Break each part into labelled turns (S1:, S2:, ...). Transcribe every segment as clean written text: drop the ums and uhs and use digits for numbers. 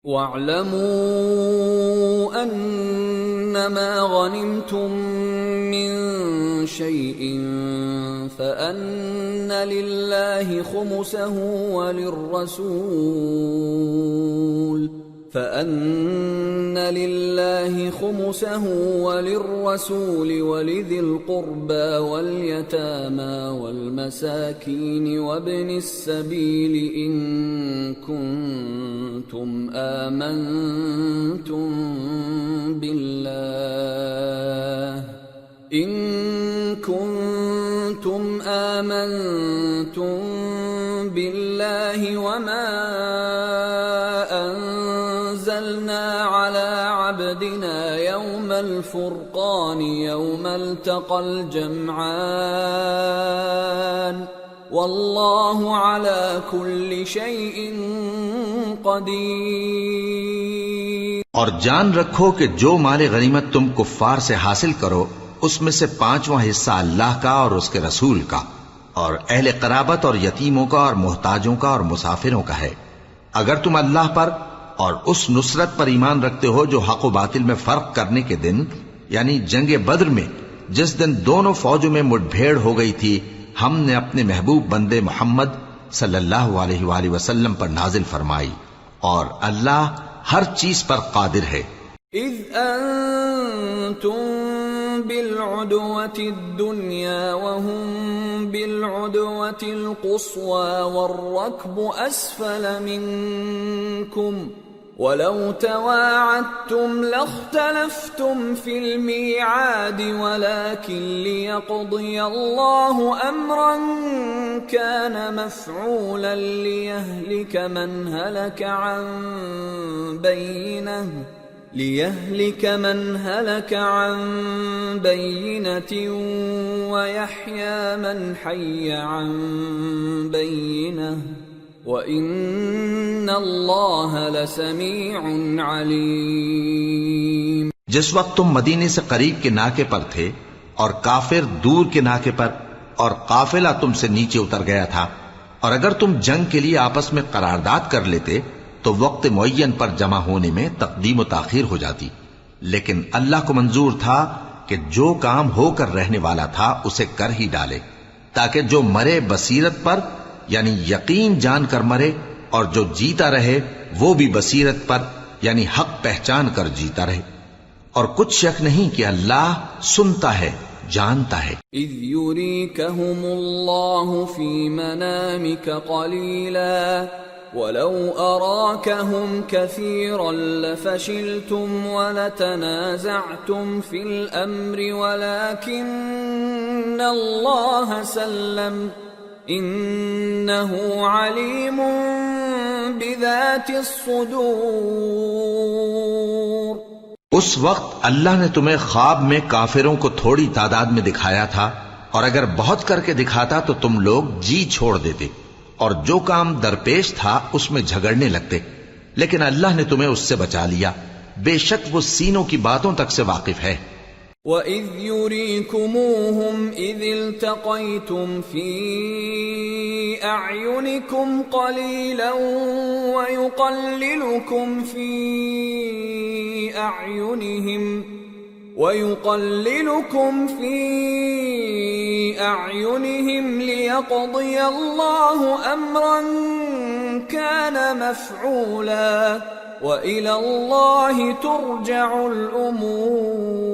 S1: وَاعْلَمُوا أَنَّمَا غَنِمْتُم مِّن شَيْءٍ فَأَنَّ لِلَّهِ خُمُسَهُ وَلِلرَّسُولِ وَلِذِي الْقُرْبَى وَالْيَتَامَى وَالْمَسَاكِينِ وَابْنِ السَّبِيلِ إِن كُنتُمْ آمنتم بالله وما أنزلنا على عبدنا يوم الفرقان يوم التقى الجمعان والله على كل شيء قدیر۔
S2: اور جان رکھو کہ جو مال غنیمت تم کفار سے حاصل کرو اس میں سے 5واں حصہ اللہ کا اور اس کے رسول کا اور اہل قرابت اور یتیموں کا اور محتاجوں کا اور مسافروں کا ہے۔ اگر تم اللہ پر اور اس نصرت پر ایمان رکھتے ہو جو حق و باطل میں فرق کرنے کے دن یعنی جنگ بدر میں جس دن دونوں فوجوں میں مٹ بھیڑ ہو گئی تھی ہم نے اپنے محبوب بندے محمد صلی اللہ علیہ وآلہ وسلم پر نازل فرمائی اور اللہ ہر چیز پر قادر ہے۔
S1: اذ انتم بالعدوة الدنيا وهم بالعدوة القصوى والركب أسفل منكم ولو تواعدتم لاختلفتم في الميعاد ولكن ليقضي الله أمرا كان مفعولا ليهلك من هلك عن بينة ويحيى من حي عن بينة وَإِنَّ اللَّهَ لَسَمِيعٌ عَلِيمٌ۔
S2: جس وقت تم مدینے سے قریب کے ناکے پر تھے اور کافر دور کے ناکے پر اور قافلہ تم سے نیچے اتر گیا تھا اور اگر تم جنگ کے لیے آپس میں قرارداد کر لیتے تو وقت معین پر جمع ہونے میں تقدیم و تاخیر ہو جاتی، لیکن اللہ کو منظور تھا کہ جو کام ہو کر رہنے والا تھا اسے کر ہی ڈالے تاکہ جو مرے بصیرت پر یعنی یقین جان کر مرے اور جو جیتا رہے وہ بھی بصیرت پر یعنی حق پہچان کر جیتا رہے، اور کچھ شک نہیں کہ اللہ سنتا ہے جانتا ہے۔
S1: اذ یریکہم اللہ فی منامک قلیلا وَلَوْ أَرَاكَهُمْ كَثِيرًا لَفَشِلْتُمْ وَلَتَنَازَعْتُمْ فِي الْأَمْرِ وَلَكِنَّ اللَّهَ سَلَّمَ إِنَّهُ عَلِيمٌ بِذَاتِ الصُّدُورِ۔
S2: اس وقت اللہ نے تمہیں خواب میں کافروں کو تھوڑی تعداد میں دکھایا تھا، اور اگر بہت کر کے دکھاتا تو تم لوگ جی چھوڑ دیتے اور جو کام درپیش تھا اس میں جھگڑنے لگتے، لیکن اللہ نے تمہیں اس سے بچا لیا، بے شک وہ سینوں کی باتوں تک سے واقف ہے۔
S1: وَإِذْ يُرِيكُمُوهُمْ إِذِ الْتَقَيْتُمْ فِي أَعْيُنِكُمْ قَلِيلًا وَيُقَلِّلُكُمْ فِي أَعْيُنِهِمْ لِيَقْضِيَ اللَّهُ أَمْرًا كَانَ مَفْعُولًا وَإِلَى اللَّهِ تُرْجَعُ الْأُمُورُ۔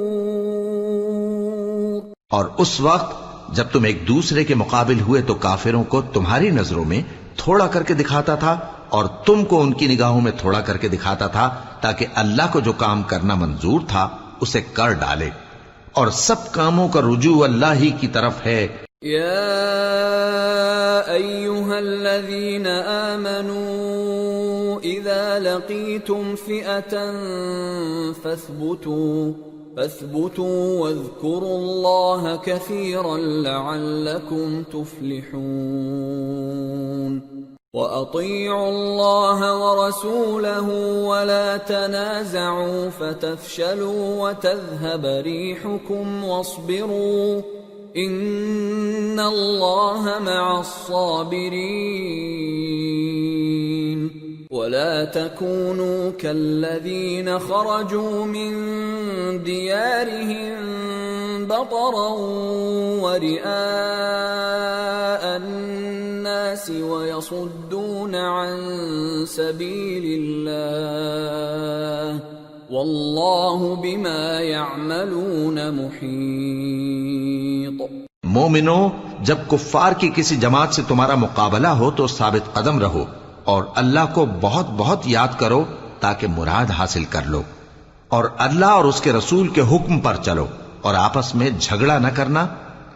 S2: اور اس وقت جب تم ایک دوسرے کے مقابل ہوئے تو کافروں کو تمہاری نظروں میں تھوڑا کر کے دکھاتا تھا اور تم کو ان کی نگاہوں میں تھوڑا کر کے دکھاتا تھا تاکہ اللہ کو جو کام کرنا منظور تھا اسے کر ڈالے، اور سب کاموں کا رجوع اللہ ہی کی طرف ہے۔
S1: یا ایھا الذین آمنوا اذا لقیتم فئة فاثبتوا واذکروا اللہ کثیرا لعلکم تفلحون۔ وَأَطِيعُوا اللَّهَ وَرَسُولَهُ وَلَا تَنَازَعُوا فَتَفْشَلُوا وَتَذْهَبَ رِيحُكُمْ وَاصْبِرُوا إِنَّ اللَّهَ مَعَ الصَّابِرِينَ۔ ولا تكونوا كالذين خرجوا من ديارهم بطرا ورئاء الناس ويصدون عن سبيل الله واللہ بما يعملون محیط۔
S2: مومنو، جب کفار کی کسی جماعت سے تمہارا مقابلہ ہو تو ثابت قدم رہو اور اللہ کو بہت بہت یاد کرو تاکہ مراد حاصل کر لو، اور اللہ اور اس کے رسول کے حکم پر چلو، اور آپس میں جھگڑا نہ کرنا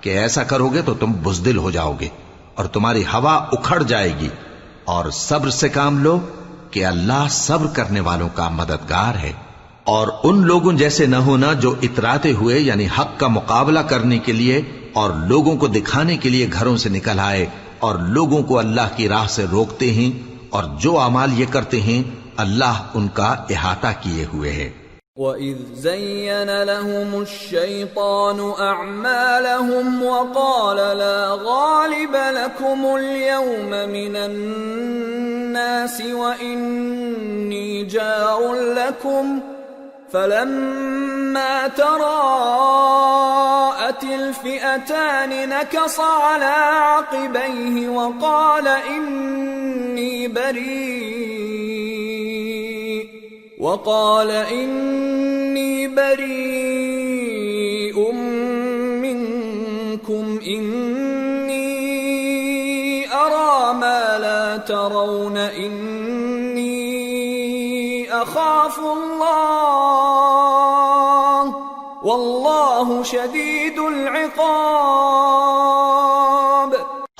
S2: کہ ایسا کرو گے تو تم بزدل ہو جاؤ گے اور تمہاری ہوا اکھڑ جائے گی، اور صبر سے کام لو کہ اللہ صبر کرنے والوں کا مددگار ہے۔ اور ان لوگوں جیسے نہ ہونا جو اتراتے ہوئے یعنی حق کا مقابلہ کرنے کے لیے اور لوگوں کو دکھانے کے لیے گھروں سے نکل آئے اور لوگوں کو اللہ کی راہ سے روکتے ہیں، اور جو اعمال یہ کرتے ہیں اللہ ان کا احاطہ کیے ہوئے ہے۔
S1: وَإِذْ زَيَّنَ لَهُمُ الشَّيْطَانُ أَعْمَالَهُمْ وَقَالَ لَا غَالِبَ لَكُمُ الْيَوْمَ مِنَ النَّاسِ وَإِنِّي جَارٌ لَكُمْ فَلَمَّا تَرَاءَتِ الْفِئَتَانِ نَكَصَ عَلَى عَقِبَيْهِ وَقَالَ إِنِّي بَرِيءٌ مِّنكُمْ إِنِّي أَرَى مَا لَا تَرَوْنَ إِنِّي أَخَافُ اللَّهَ وَاللَّهُ شَدِيدُ الْعِقَابِ۔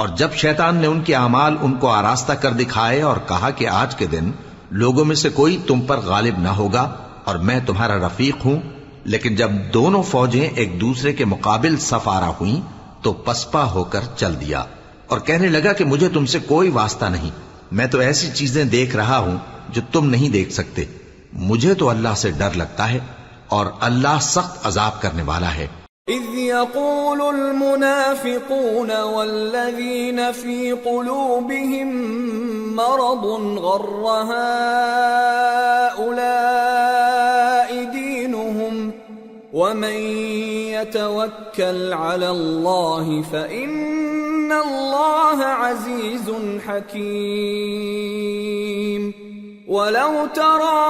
S2: اور جب شیطان نے ان کے اعمال ان کو آراستہ کر دکھائے اور کہا کہ آج کے دن لوگوں میں سے کوئی تم پر غالب نہ ہوگا اور میں تمہارا رفیق ہوں، لیکن جب دونوں فوجیں ایک دوسرے کے مقابل صف آرا ہوئیں تو پسپا ہو کر چل دیا اور کہنے لگا کہ مجھے تم سے کوئی واسطہ نہیں، میں تو ایسی چیزیں دیکھ رہا ہوں جو تم نہیں دیکھ سکتے، مجھے تو اللہ سے ڈر لگتا ہے اور اللہ سخت عذاب کرنے والا ہے۔
S1: اذ يقول المنافقون والذين في قلوبهم مرض غر هؤلاء دينهم ومن يتوكل على الله فإن الله عزيز حكيم۔ ولو ترى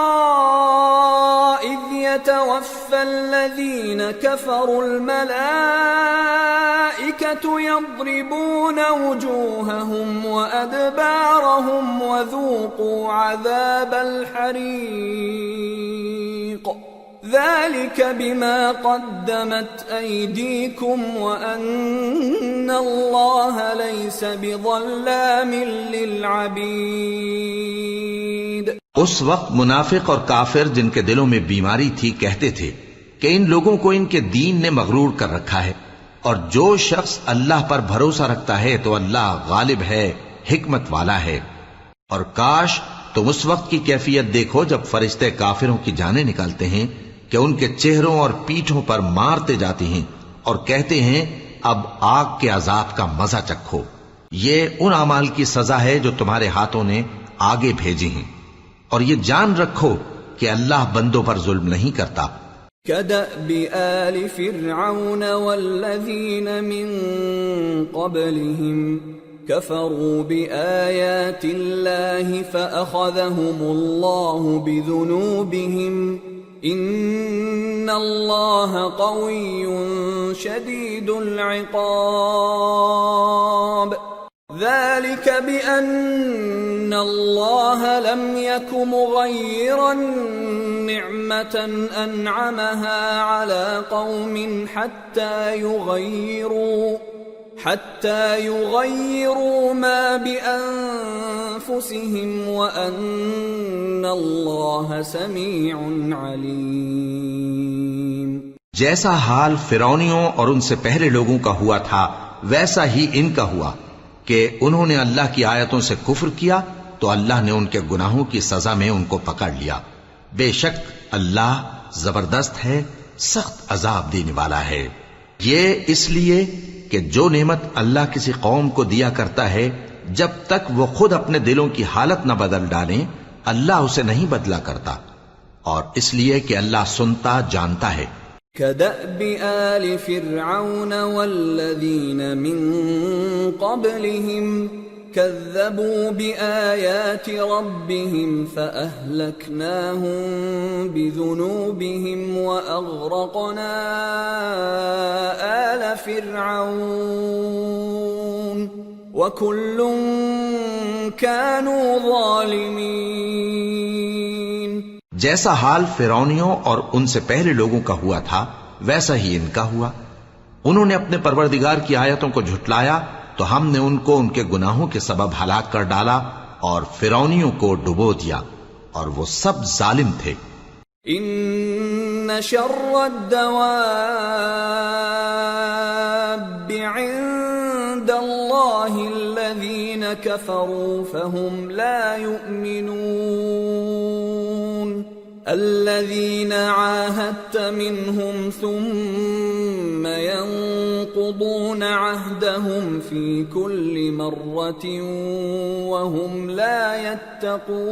S1: إذ يتوفى الذين كفروا الملائكة يضربون وجوههم وأدبارهم وذوقوا عذاب الحريق ذلك بما قدمت أيديكم وأن الله ليس بظلام للعبيد۔
S2: اس وقت منافق اور کافر جن کے دلوں میں بیماری تھی کہتے تھے کہ ان لوگوں کو ان کے دین نے مغرور کر رکھا ہے، اور جو شخص اللہ پر بھروسہ رکھتا ہے تو اللہ غالب ہے، حکمت والا ہے۔ اور کاش تم اس وقت کی کیفیت دیکھو جب فرشتے کافروں کی جانیں نکالتے ہیں کہ ان کے چہروں اور پیٹھوں پر مارتے جاتے ہیں اور کہتے ہیں اب آگ کے عذاب کا مزہ چکھو، یہ ان اعمال کی سزا ہے جو تمہارے ہاتھوں نے آگے بھیجی ہیں، اور یہ جان رکھو کہ اللہ بندوں پر ظلم نہیں کرتا۔
S1: كدأب آل فرعون والذين من قبلهم كفروا بآيات الله فأخذهم الله بذنوبهم إن الله قوي شديد العقاب۔ ذلك بأن الله لم يك مغيرا نعمة أنعمها على قوم حتى يغيروا ما بأنفسهم وأن الله سميع عليم۔
S2: جیسا حال فرعونیوں اور ان سے پہلے لوگوں کا ہوا تھا ویسا ہی ان کا ہوا کہ انہوں نے اللہ کی آیتوں سے کفر کیا تو اللہ نے ان کے گناہوں کی سزا میں ان کو پکڑ لیا۔ بے شک اللہ زبردست ہے، سخت عذاب دینے والا ہے۔ یہ اس لیے کہ جو نعمت اللہ کسی قوم کو دیا کرتا ہے جب تک وہ خود اپنے دلوں کی حالت نہ بدل ڈالیں اللہ اسے نہیں بدلا کرتا، اور اس لیے کہ اللہ سنتا جانتا ہے۔
S1: كدأب آل فرعون والذين من قبلهم كذبوا بآيات ربهم فأهلكناهم بذنوبهم وأغرقنا آل فرعون وكل كانوا ظالمين۔
S2: جیسا حال فرعونیوں اور ان سے پہلے لوگوں کا ہوا تھا ویسا ہی ان کا ہوا۔ انہوں نے اپنے پروردگار کی آیتوں کو جھٹلایا تو ہم نے ان کو ان کے گناہوں کے سبب ہلاک کر ڈالا اور فرعونیوں کو ڈبو دیا، اور وہ سب ظالم تھے۔
S1: ان شر الدواب عند اللہ الذین كفروا فهم لا يؤمنون الذين عاهدت منهم ثم ينقضون عهدهم في كل مرة وهم لا يتقون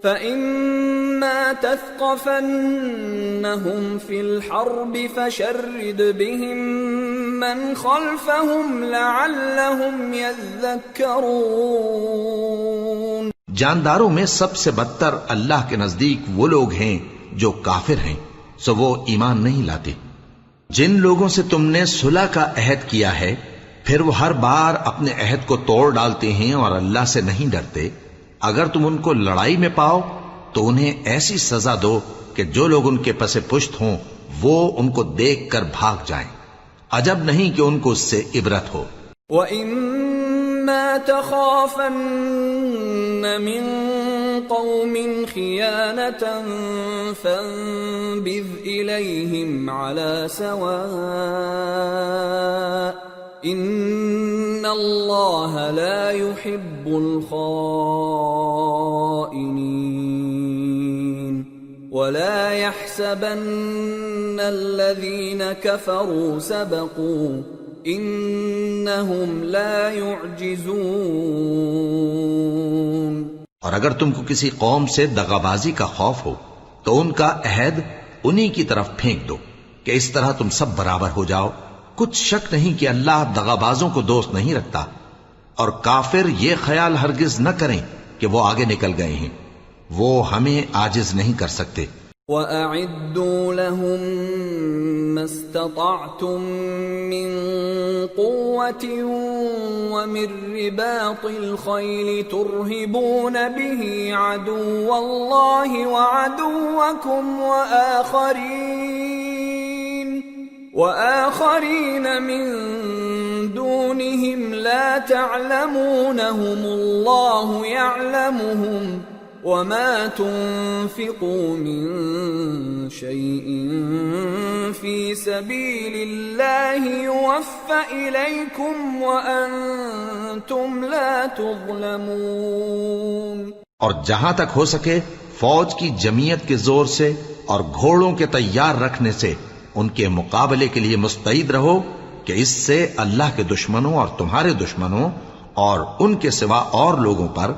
S1: فإما تثقفنهم في الحرب فشرد بهم من خلفهم لعلهم يذكرون۔
S2: جانداروں میں سب سے بدتر اللہ کے نزدیک وہ لوگ ہیں جو کافر ہیں، سو وہ ایمان نہیں لاتے۔ جن لوگوں سے تم نے صلح کا عہد کیا ہے پھر وہ ہر بار اپنے عہد کو توڑ ڈالتے ہیں اور اللہ سے نہیں ڈرتے، اگر تم ان کو لڑائی میں پاؤ تو انہیں ایسی سزا دو کہ جو لوگ ان کے پس پشت ہوں وہ ان کو دیکھ کر بھاگ جائیں، عجب نہیں کہ ان کو اس سے عبرت ہو۔
S1: وَإِمَّا تَخَافَنَّ مِن قَوْمٍ خِيَانَةً فَانبِذْ إِلَيْهِمْ عَلَى سَوَاءٍ إِنَّ اللَّهَ لَا يُحِبُّ الْخَائِنِينَ وَلَا يَحْسَبَنَّ الَّذِينَ كَفَرُوا سَبَقُوا إِنَّهُمْ لَا يُعْجِزُونَ۔
S2: اور اگر تم کو کسی قوم سے دغابازی کا خوف ہو تو ان کا عہد انہی کی طرف پھینک دو کہ اس طرح تم سب برابر ہو جاؤ۔ کچھ شک نہیں کہ اللہ دغابازوں کو دوست نہیں رکھتا، اور کافر یہ خیال ہرگز نہ کریں کہ وہ آگے نکل گئے ہیں، وہ ہمیں عاجز نہیں کر سکتے۔
S1: وَأَعِدُّوا لَهُم مَّا اسْتَطَعْتُم مِّن قُوَّةٍ وَمِن رِّبَاطِ الْخَيْلِ تُرْهِبُونَ بِهِ عَدُوَّ اللَّهِ وَعَدُوَّكُمْ وَآخَرِينَ مِن دُونِهِمْ لَا تَعْلَمُونَهُمُ اللَّهُ يَعْلَمُهُمْ وَمَا تُنفِقُوا مِن شَيْءٍ فِي سَبِيلِ اللَّهِ يُوَفَّ إِلَيْكُمْ وَأَنتُمْ لَا تُظْلَمُونَ۔
S2: اور جہاں تک ہو سکے فوج کی جمعیت کے زور سے اور گھوڑوں کے تیار رکھنے سے ان کے مقابلے کے لیے مستعد رہو کہ اس سے اللہ کے دشمنوں اور تمہارے دشمنوں اور ان کے سوا اور لوگوں پر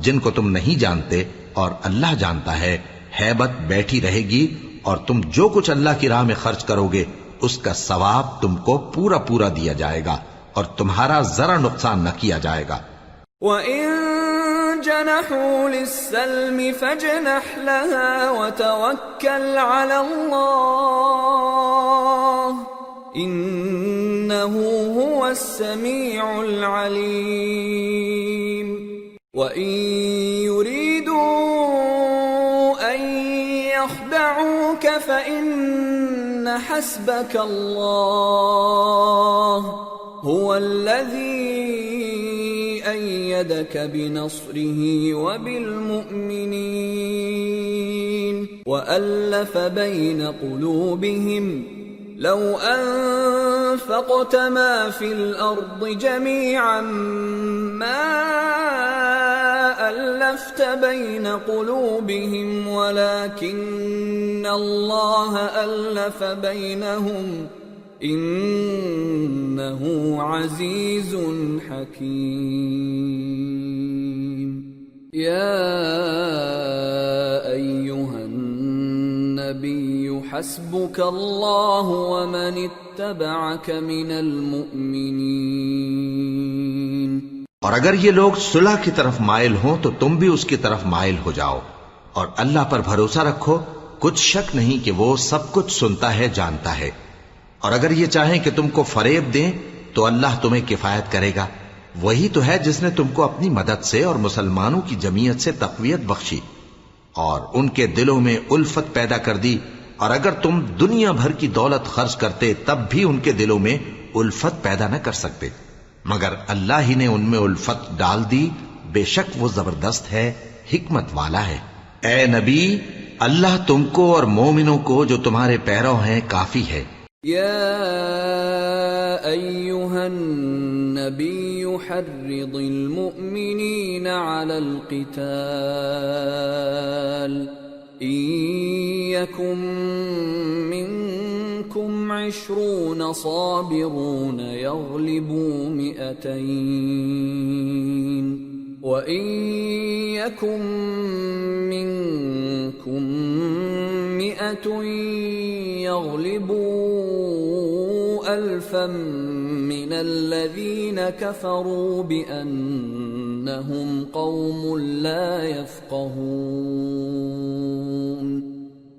S2: جن کو تم نہیں جانتے اور اللہ جانتا ہے ہیبت بیٹھی رہے گی، اور تم جو کچھ اللہ کی راہ میں خرچ کرو گے اس کا ثواب تم کو پورا پورا دیا جائے گا اور تمہارا ذرا نقصان نہ کیا جائے گا۔
S1: وَإِن جَنَحُوا لِلسَّلْمِ فَاجْنَحْ لَهَا وَتَوَكَّلْ عَلَى اللَّهِ إِنَّهُ هُوَ السَّمِيعُ الْعَلِيمُ۔ وَإِن يُرِيدُوا أَن يَخْدَعُوكَ فَإِنَّ حَسْبَكَ اللَّهُ هُوَ الَّذِي أَيَّدَكَ بِنَصْرِهِ وَبِالْمُؤْمِنِينَ وَأَلَّفَ بَيْنَ قُلُوبِهِمْ لَوْ أَنفَقْتَ مَا فِي الْأَرْضِ جَمِيعًا مَا أَلَّفْتَ بَيْنَ قُلُوبِهِمْ وَلَكِنَّ اللَّهَ أَلَّفَ بَيْنَهُمْ إِنَّهُ عَزِيزٌ حَكِيمٌ۔ يا أيها النبي حسبك الله ومن اتبعك من المؤمنين.
S2: اور اگر یہ لوگ صلح کی طرف مائل ہوں تو تم بھی اس کی طرف مائل ہو جاؤ، اور اللہ پر بھروسہ رکھو، کچھ شک نہیں کہ وہ سب کچھ سنتا ہے، جانتا ہے. اور اگر یہ چاہیں کہ تم کو فریب دیں تو اللہ تمہیں کفایت کرے گا. وہی تو ہے جس نے تم کو اپنی مدد سے اور مسلمانوں کی جمعیت سے تقویت بخشی اور ان کے دلوں میں الفت پیدا کر دی. اور اگر تم دنیا بھر کی دولت خرچ کرتے تب بھی ان کے دلوں میں الفت پیدا نہ کر سکتے، مگر اللہ ہی نے ان میں الفت ڈال دی. بے شک وہ زبردست ہے، حکمت والا ہے. اے نبی، اللہ تم کو اور مومنوں کو جو تمہارے پیرو ہیں کافی ہے.
S1: يا أيها النبي حرض المؤمنين على القتال إن يكن منكم 20 صابرون يغلبوا 200 وَإِن يَكُن مِّنكُم 100 يَغْلِبُوا 1000 مِّنَ الَّذِينَ كَفَرُوا بِأَنَّهُمْ قَوْمٌ لَّا يَفْقَهُونَ.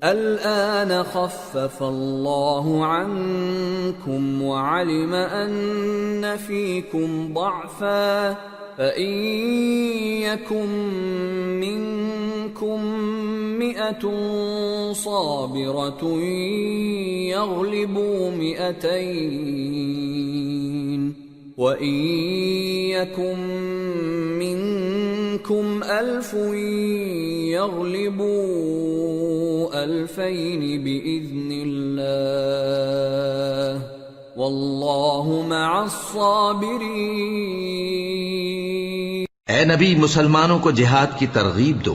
S1: الآن خفف الله عنكم وعلم أن فيكم ضعفا فإن يكن منكم 100 صابرة يغلبوا 200 وإن يكن منكم 1000 يغلبوا 2000 بإذن الله واللہ مع الصابرین.
S2: اے نبی، مسلمانوں کو جہاد کی ترغیب دو.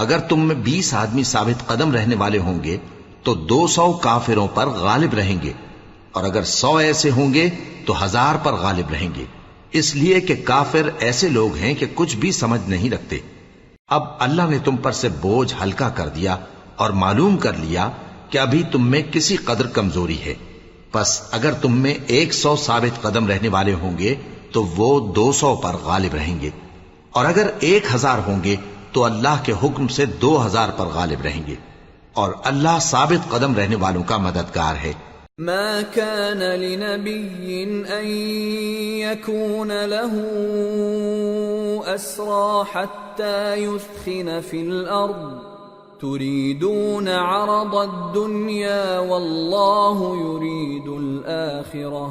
S2: اگر تم میں 20 آدمی ثابت قدم رہنے والے ہوں گے تو 200 کافروں پر غالب رہیں گے، اور اگر 100 ایسے ہوں گے تو 1000 پر غالب رہیں گے، اس لیے کہ کافر ایسے لوگ ہیں کہ کچھ بھی سمجھ نہیں رکھتے. اب اللہ نے تم پر سے بوجھ ہلکا کر دیا اور معلوم کر لیا کہ ابھی تم میں کسی قدر کمزوری ہے. پس اگر تم میں 100 ثابت قدم رہنے والے ہوں گے تو وہ 200 پر غالب رہیں گے، اور اگر 1000 ہوں گے تو اللہ کے حکم سے 2000 پر غالب رہیں گے، اور اللہ ثابت قدم رہنے والوں کا مددگار ہے.
S1: ما كان لنبي أن يكون له أسرى حتى يثخن في الأرض تريدون عرض الدنيا والله يريد الآخرة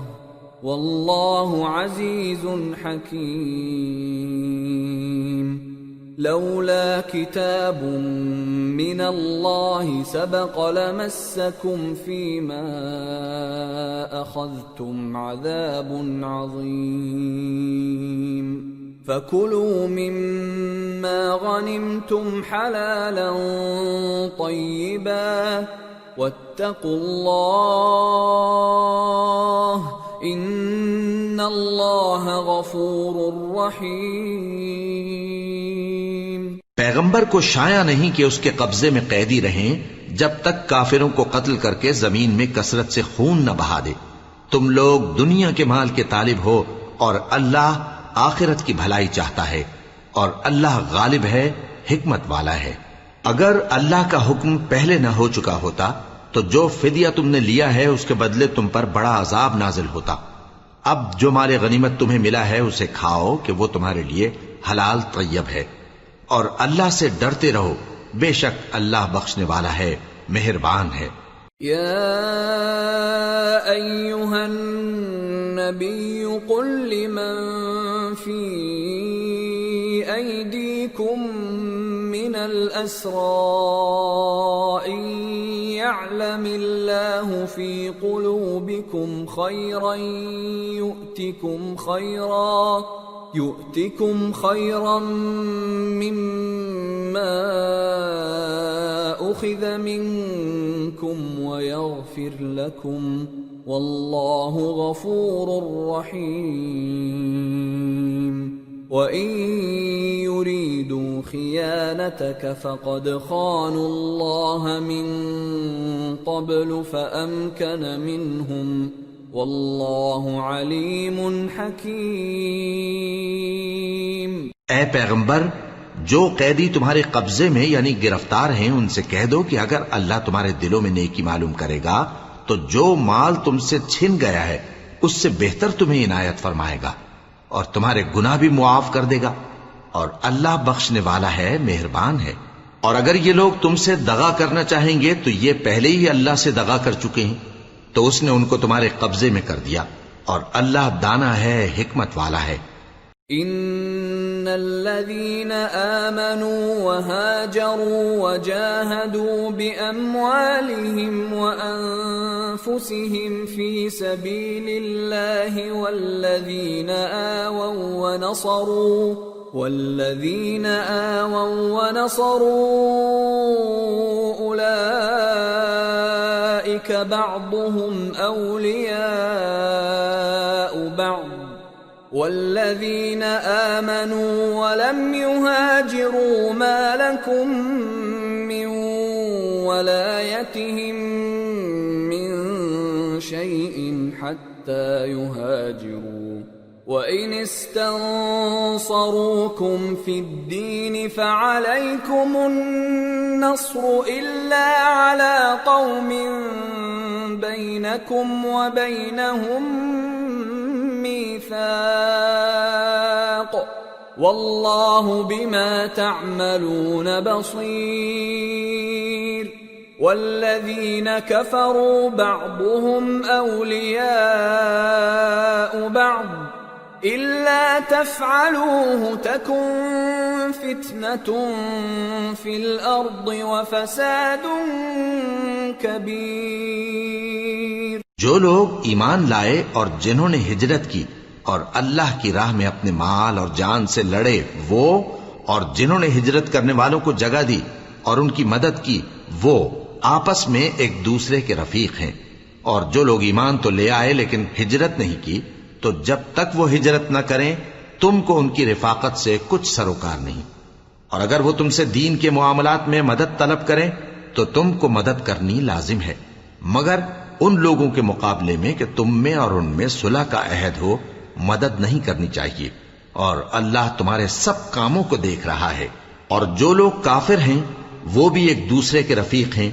S1: والله عزيز حكيم. لولا كتاب من الله سبق لمسكم فيما أخذتم عذاب عظيم. فكلوا مما غنمتم حلالا طيبا واتقوا الله ان اللہ غفور رحیم.
S2: پیغمبر کو شایع نہیں کہ اس کے قبضے میں قیدی رہیں جب تک کافروں کو قتل کر کے زمین میں کثرت سے خون نہ بہا دے. تم لوگ دنیا کے مال کے طالب ہو اور اللہ آخرت کی بھلائی چاہتا ہے، اور اللہ غالب ہے، حکمت والا ہے. اگر اللہ کا حکم پہلے نہ ہو چکا ہوتا تو جو فدیہ تم نے لیا ہے اس کے بدلے تم پر بڑا عذاب نازل ہوتا. اب جو مال غنیمت تمہیں ملا ہے اسے کھاؤ کہ وہ تمہارے لیے حلال طیب ہے، اور اللہ سے ڈرتے رہو، بے شک اللہ بخشنے والا ہے، مہربان ہے.
S1: یا ایھا النبی قل لمن فی ایدیکم من الاسراء ان يعلم الله في قلوبكم خيرا يؤتكم خيرا مما أخذ منكم ويغفر لكم والله غفور رحيم. وَإِن يُرِيدُوا خِيَانَتَكَ فَقَدْ خَانُوا اللَّهَ مِن قَبْلُ فَأَمْكَنَ مِنْهُمْ وَاللَّهُ عَلِيمٌ حَكِيمٌ۔
S2: اے پیغمبر، جو قیدی تمہارے قبضے میں یعنی گرفتار ہیں ان سے کہہ دو کہ اگر اللہ تمہارے دلوں میں نیکی معلوم کرے گا تو جو مال تم سے چھن گیا ہے اس سے بہتر تمہیں عنایت فرمائے گا اور تمہارے گناہ بھی معاف کر دے گا، اور اللہ بخشنے والا ہے، مہربان ہے۔ اور اگر یہ لوگ تم سے دغا کرنا چاہیں گے تو یہ پہلے ہی اللہ سے دغا کر چکے ہیں، تو اس نے ان کو تمہارے قبضے میں کر دیا، اور اللہ دانا ہے، حکمت والا ہے۔
S1: ان الذين آمنوا وهاجروا وجاهدوا بأموالهم وأنفسهم في سبيل الله والذين آووا ونصروا أولئك بعضهم أولياء بعض والذين آمنوا ولم يهاجروا ما لكم من ولايتهم من شيء حتى يهاجروا وإن استنصروكم في الدين فعليكم النصر إلا على قوم بينكم وبينهم ميثاق والله بما تعملون بصير والذين كفروا بعضهم أولياء بعض إلا تفعلوه تكن فتنة في الأرض وفساد كبير۔
S2: جو لوگ ایمان لائے اور جنہوں نے ہجرت کی اور اللہ کی راہ میں اپنے مال اور جان سے لڑے وہ، اور جنہوں نے ہجرت کرنے والوں کو جگہ دی اور ان کی مدد کی وہ آپس میں ایک دوسرے کے رفیق ہیں۔ اور جو لوگ ایمان تو لے آئے لیکن ہجرت نہیں کی تو جب تک وہ ہجرت نہ کریں تم کو ان کی رفاقت سے کچھ سروکار نہیں، اور اگر وہ تم سے دین کے معاملات میں مدد طلب کریں تو تم کو مدد کرنی لازم ہے، مگر ان لوگوں کے مقابلے میں کہ تم میں اور ان میں صلح کا عہد ہو مدد نہیں کرنی چاہیے، اور اللہ تمہارے سب کاموں کو دیکھ رہا ہے۔ اور جو لوگ کافر ہیں وہ بھی ایک دوسرے کے رفیق ہیں۔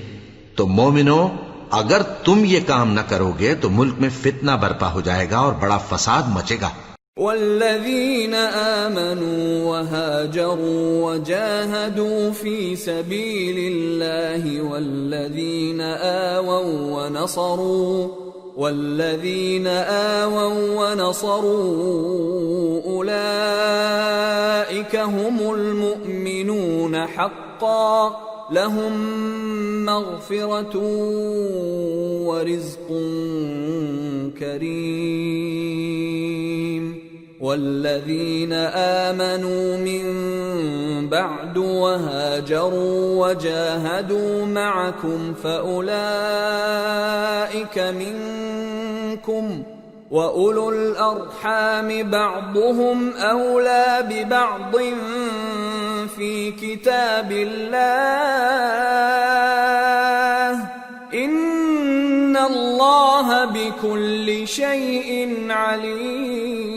S2: تو مومنو، اگر تم یہ کام نہ کرو گے تو ملک میں فتنہ برپا ہو جائے گا اور بڑا فساد مچے گا۔
S1: والذين آمنوا وهاجروا وجاهدوا في سبيل الله والذين آووا ونصروا أولئك هم المؤمنون حقا لهم مغفرة ورزق كريم۔ والذين آمنوا من بعد وهاجروا وجاهدوا معكم فأولئك منكم وأولو الأرحام بعضهم أولى ببعض في كتاب الله إن الله بكل شيء عليم۔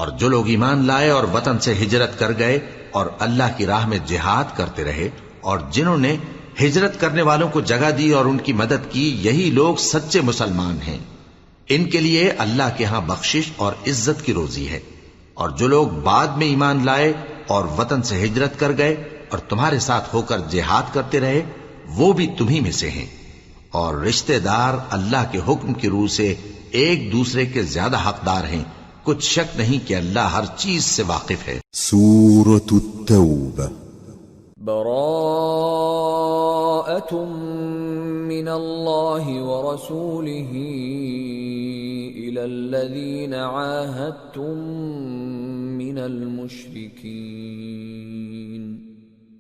S2: اور جو لوگ ایمان لائے اور وطن سے ہجرت کر گئے اور اللہ کی راہ میں جہاد کرتے رہے اور جنہوں نے ہجرت کرنے والوں کو جگہ دی اور ان کی مدد کی، یہی لوگ سچے مسلمان ہیں، ان کے لیے اللہ کے ہاں بخشش اور عزت کی روزی ہے۔ اور جو لوگ بعد میں ایمان لائے اور وطن سے ہجرت کر گئے اور تمہارے ساتھ ہو کر جہاد کرتے رہے وہ بھی تمہیں میں سے ہیں، اور رشتہ دار اللہ کے حکم کی روح سے ایک دوسرے کے زیادہ حقدار ہیں، کچھ شک نہیں کہ اللہ ہر چیز سے واقف ہے۔
S3: سورة التوبة۔
S1: براءة من الله ورسوله إلى الذين عاهدتم من المشركين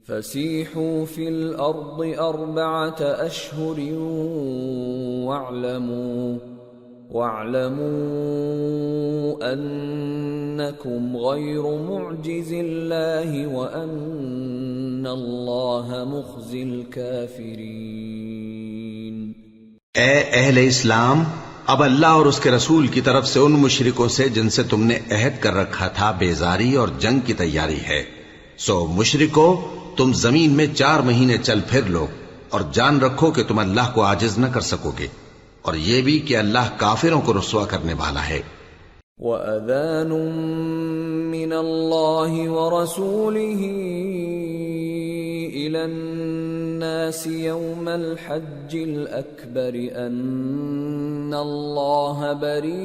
S1: فسيحوا في الأرض 4 أشهر وَاعْلَمُوا أَنَّكُمْ غَيْرُ مُعْجِزِ اللَّهِ وَأَنَّ اللَّهَ مُخْزِي الْكَافِرِينَ۔
S2: اے اہل اسلام، اب اللہ اور اس کے رسول کی طرف سے ان مشرکوں سے جن سے تم نے عہد کر رکھا تھا بیزاری اور جنگ کی تیاری ہے۔ سو مشرکو، تم زمین میں 4 مہینے چل پھر لو اور جان رکھو کہ تم اللہ کو عاجز نہ کر سکو گے، اور یہ بھی کہ اللہ کافروں کو رسوا کرنے والا ہے۔
S1: وَأَذَانٌ مِّنَ اللَّهِ وَرَسُولِهِ إِلَى النَّاسِ يَوْمَ الْحَجِّ الْأَكْبَرِ أَنَّ اللَّهَ بَرِيءٌ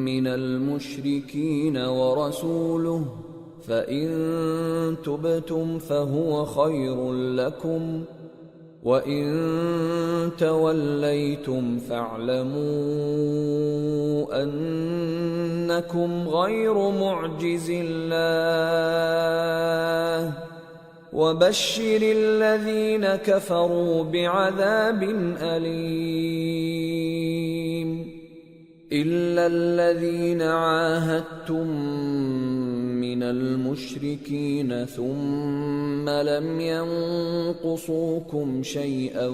S1: مِّنَ الْمُشْرِكِينَ وَرَسُولُهُ فَإِن تُبْتُمْ فَهُوَ خَيْرٌ لَّكُمْ وَإِن تَوَلَّيْتُمْ فَاعْلَمُوا أَنَّكُمْ غَيْرُ مُعْجِزِ اللَّهِ وَبَشِّرِ الَّذِينَ كَفَرُوا بِعَذَابٍ أَلِيمٍ إِلَّا الَّذِينَ عَاهَدتُّم مِّنَ الْمُشْرِكِينَ ثُمَّ لَمْ يَنقُصُوكُمْ شَيْئًا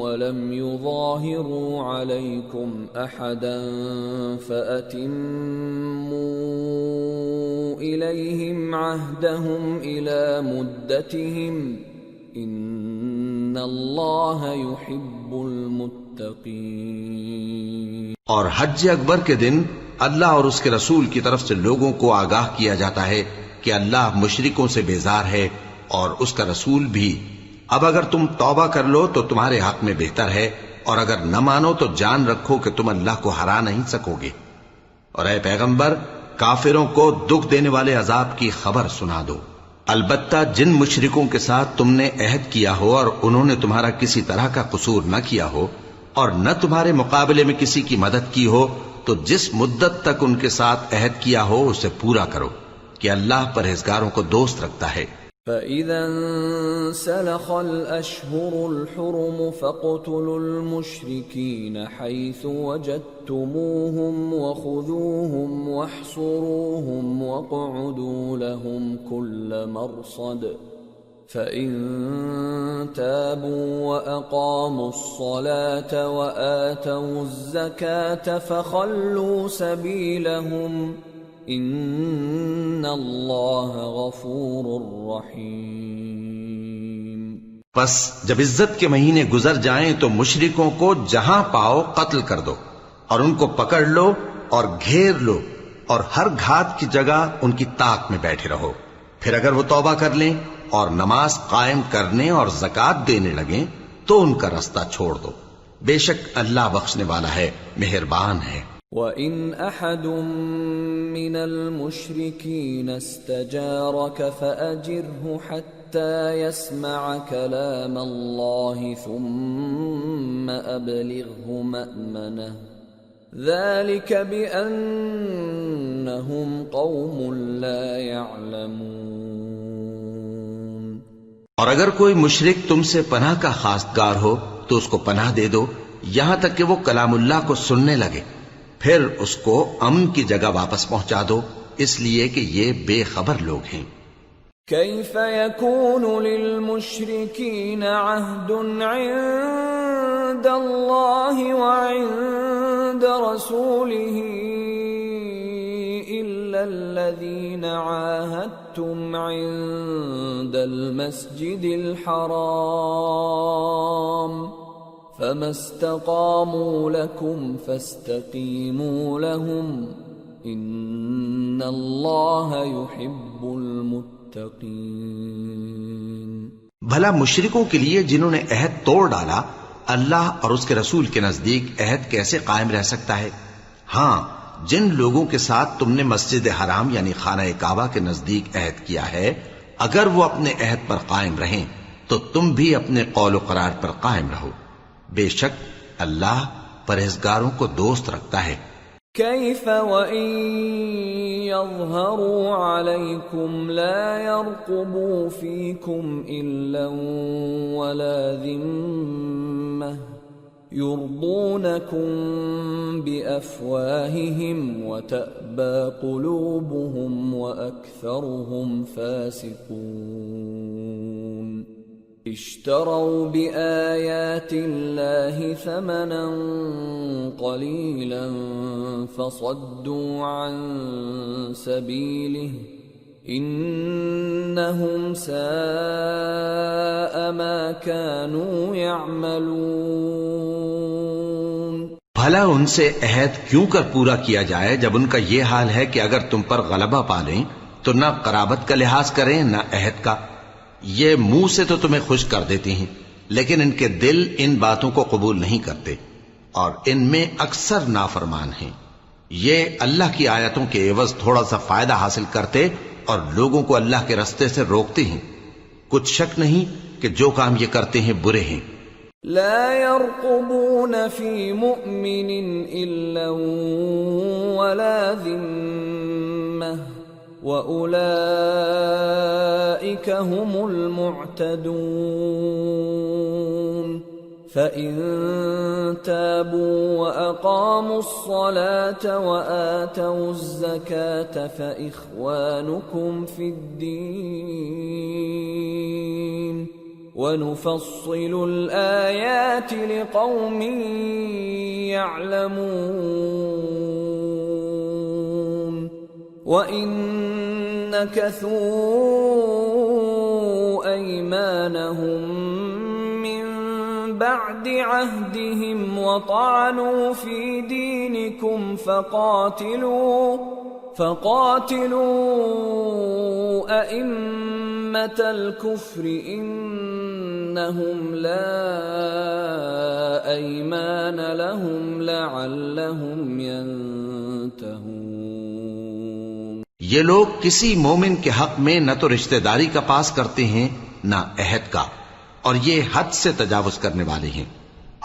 S1: وَلَمْ يُظَاهِرُوا عَلَيْكُمْ أَحَدًا فَأَتِمُّوا إِلَيْهِمْ عَهْدَهُمْ إِلَى مُدَّتِهِمْ إِنَّ اللَّهَ يُحِبُّ الْمُتَّقِينَ۔
S2: اور حج اکبر کے دن اللہ اور اس کے رسول کی طرف سے لوگوں کو آگاہ کیا جاتا ہے کہ اللہ مشرکوں سے بیزار ہے اور اس کا رسول بھی۔ اب اگر تم توبہ کر لو تو تمہارے حق میں بہتر ہے، اور اگر نہ مانو تو جان رکھو کہ تم اللہ کو ہرا نہیں سکو گے۔ اور اے پیغمبر، کافروں کو دکھ دینے والے عذاب کی خبر سنا دو۔ البتہ جن مشرکوں کے ساتھ تم نے عہد کیا ہو اور انہوں نے تمہارا کسی طرح کا قصور نہ کیا ہو اور نہ تمہارے مقابلے میں کسی کی مدد کی ہو، تو جس مدت تک ان کے ساتھ عہد کیا ہو اسے پورا کرو، کہ اللہ پرہیزگاروں کو دوست رکھتا ہے۔
S1: فَإِذَا انسَلَخَ الْأَشْهُرُ الْحُرُمُ فَاقْتُلُوا الْمُشْرِكِينَ حَيْثُ وَجَدتُّمُوهُمْ وَخُذُوهُمْ وَاحْصُرُوهُمْ وَاقْعُدُوا لَهُمْ كُلَّ مَرْصَدٍ فَإِن تَابُوا وَأَقَامُوا الصَّلَاةَ وَآتَوُا الزَّكَاةَ فَخَلُّوا سَبِيلَهُمْ إِنَّ اللَّهَ غَفُورٌ رَّحِيمٌ۔
S2: پس جب عزت کے مہینے گزر جائیں تو مشرکوں کو جہاں پاؤ قتل کر دو، اور ان کو پکڑ لو اور گھیر لو، اور ہر گھات کی جگہ ان کی طاق میں بیٹھے رہو۔ پھر اگر وہ توبہ کر لیں اور نماز قائم کرنے اور زکوٰۃ دینے لگیں تو ان کا رستہ چھوڑ دو، بے شک اللہ بخشنے والا ہے، مہربان ہے۔
S1: وَإِنْ أَحَدٌ مِّنَ الْمُشْرِكِينَ اسْتَجَارَكَ فَأَجِرْهُ حَتَّى يَسْمَعَ كَلَامَ اللَّهِ ثُمَّ أَبْلِغْهُ مَأْمَنَهُ ذَلِكَ بِأَنَّهُمْ قَوْمٌ لَا يَعْلَمُونَ۔
S2: اور اگر کوئی مشرک تم سے پناہ کا خواستگار ہو تو اس کو پناہ دے دو یہاں تک کہ وہ کلام اللہ کو سننے لگے، پھر اس کو امن کی جگہ واپس پہنچا دو، اس لیے کہ یہ بے خبر لوگ ہیں۔
S1: كيف يكون للمشركين عهد عند الله وعند رسوله إلا الذين عاهدتم عند المسجد الحرام فما استقاموا لكم فاستقيموا لهم إن الله يحب المتقين۔
S2: بھلا مشرکوں کے لیے جنہوں نے عہد توڑ ڈالا، اللہ اور اس کے رسول کے نزدیک عہد کیسے قائم رہ سکتا ہے؟ ہاں، جن لوگوں کے ساتھ تم نے مسجد حرام یعنی خانہ کعبہ کے نزدیک عہد کیا ہے، اگر وہ اپنے عہد پر قائم رہیں تو تم بھی اپنے قول و قرار پر قائم رہو، بے شک اللہ پرہیزگاروں کو دوست رکھتا ہے۔
S1: كيف وإن يظهروا عليكم لا يرقبوا فيكم إلا ولا ذمة يرضونكم بأفواههم وتأبى قلوبهم وأكثرهم فاسقون اشتروا بآيات الله ثمنا قليلا فصدوا عن سبيله انہم ساء ما كانوا يعملون۔
S2: بھلا ان سے عہد کیوں کر پورا کیا جائے جب ان کا یہ حال ہے کہ اگر تم پر غلبہ پالیں تو نہ قرابت کا لحاظ کریں نہ عہد کا۔ یہ منہ سے تو تمہیں خوش کر دیتی ہیں لیکن ان کے دل ان باتوں کو قبول نہیں کرتے اور ان میں اکثر نافرمان ہیں۔ یہ اللہ کی آیتوں کے عوض تھوڑا سا فائدہ حاصل کرتے اور لوگوں کو اللہ کے رستے سے روکتے ہیں۔ کچھ شک نہیں کہ جو کام یہ کرتے ہیں برے ہیں۔
S1: لا يرقبون في مؤمن إلا ولا ذمة وأولئك هم المعتدون فإن تابوا وأقاموا الصلاة وآتوا الزكاة فإخوانكم في الدين وَنُفَصِّلُ الْآيَاتِ لِقَوْمٍ يَعْلَمُونَ وَإِن نَكَثُوا أَيْمَانَهُم مِّن بَعْدِ عَهْدِهِمْ وَطَعَنُوا فِي دِينِكُمْ فَقَاتِلُوا أَئِمَّةَ الْكُفْرِ إِنَّهُمْ لَا أَيْمَانَ لَهُمْ لَعَلَّهُمْ يَنْتَهُونَ۔
S2: یہ لوگ کسی مومن کے حق میں نہ تو رشتہ داری کا پاس کرتے ہیں نہ عہد کا، اور یہ حد سے تجاوز کرنے والے ہیں۔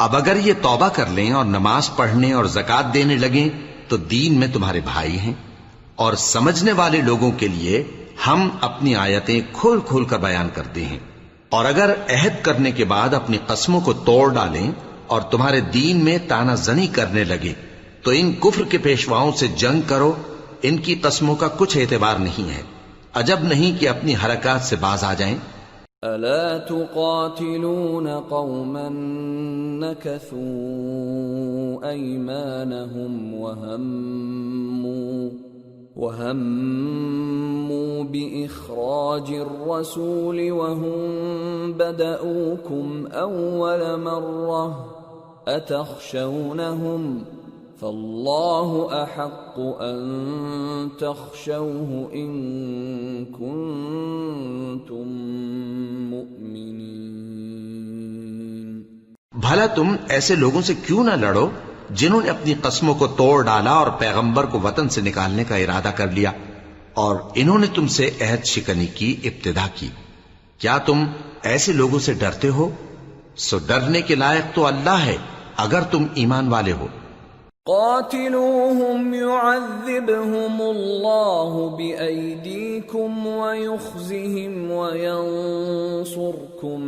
S2: اب اگر یہ توبہ کر لیں اور نماز پڑھنے اور زکوٰۃ دینے لگیں تو دین میں تمہارے بھائی ہیں، اور سمجھنے والے لوگوں کے لیے ہم اپنی آیتیں کھول کھول کر بیان کرتے ہیں۔ اور اگر عہد کرنے کے بعد اپنی قسموں کو توڑ ڈالیں اور تمہارے دین میں تانا زنی کرنے لگے تو ان کفر کے پیشواؤں سے جنگ کرو، ان کی قسموں کا کچھ اعتبار نہیں ہے، عجب نہیں کہ اپنی حرکات سے باز آ جائیں۔
S1: ألا تقاتلون قوما نكثوا أيمانهم وهموا بإخراج الرسول وهم بدأوكم أول مرة أتخشونهم فالله أحق أن تخشوه إن كنتم مؤمنين۔
S2: بھلا تم ایسے لوگوں سے کیوں نہ لڑو جنہوں نے اپنی قسموں کو توڑ ڈالا اور پیغمبر کو وطن سے نکالنے کا ارادہ کر لیا، اور انہوں نے تم سے عہد شکنی کی ابتدا کی۔ کیا تم ایسے لوگوں سے ڈرتے ہو؟ سو ڈرنے کے لائق تو اللہ ہے اگر تم ایمان والے ہو۔
S1: قاتلوهم يعذبهم الله بأيديكم ويخزهم وينصركم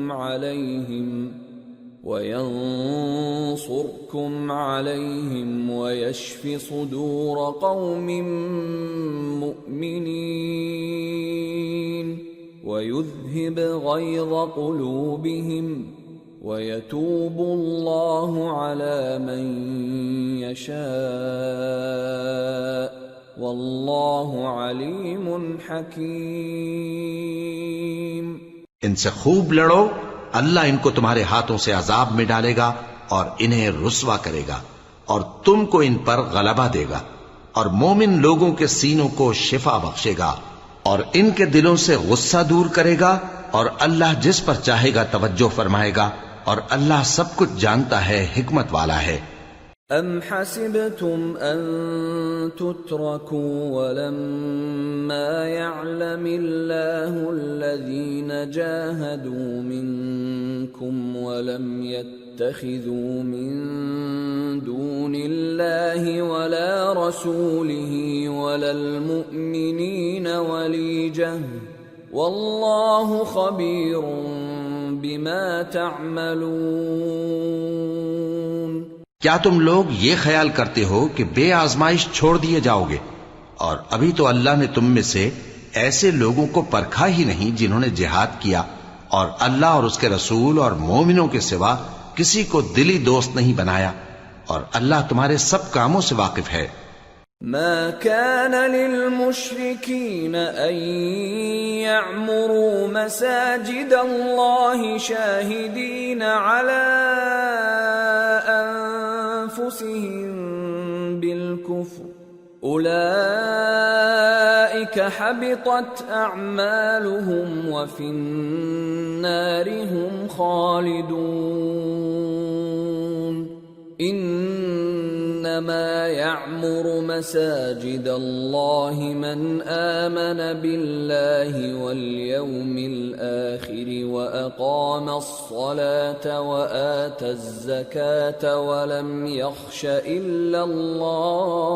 S1: عليهم ويشف صدور قوم مؤمنين ويذهب غيظ قلوبهم ويتوب الله على من يشاء والله عليم حكيم۔
S2: ان سے خوب لڑو، اللہ ان کو تمہارے ہاتھوں سے عذاب میں ڈالے گا اور انہیں رسوا کرے گا، اور تم کو ان پر غلبہ دے گا، اور مومن لوگوں کے سینوں کو شفا بخشے گا، اور ان کے دلوں سے غصہ دور کرے گا، اور اللہ جس پر چاہے گا توجہ فرمائے گا، اور اللہ سب کچھ جانتا ہے، حکمت والا ہے۔
S1: ام حسبتم ان تتركوا ولما يعلم الله الذين جاهدوا منكم ولم يتخذوا من دون الله ولا رسوله ولا المؤمنين وليجة والله خبير بما تعملون۔
S2: کیا تم لوگ یہ خیال کرتے ہو کہ بے آزمائش چھوڑ دیے جاؤ گے؟ اور ابھی تو اللہ نے تم میں سے ایسے لوگوں کو پرکھا ہی نہیں جنہوں نے جہاد کیا، اور اللہ اور اس کے رسول اور مومنوں کے سوا کسی کو دلی دوست نہیں بنایا، اور اللہ تمہارے سب کاموں سے واقف ہے۔
S1: ما كان للمشركين أن يعمروا مساجد الله شاهدين على أنفسهم بالكفر أولئك حبطت أعمالهم وفي النار هم خالدون انما يعمر مساجد الله من آمن بالله واليوم الآخر وأقام الصلاة وآتى الزكاة ولم يخش إلا الله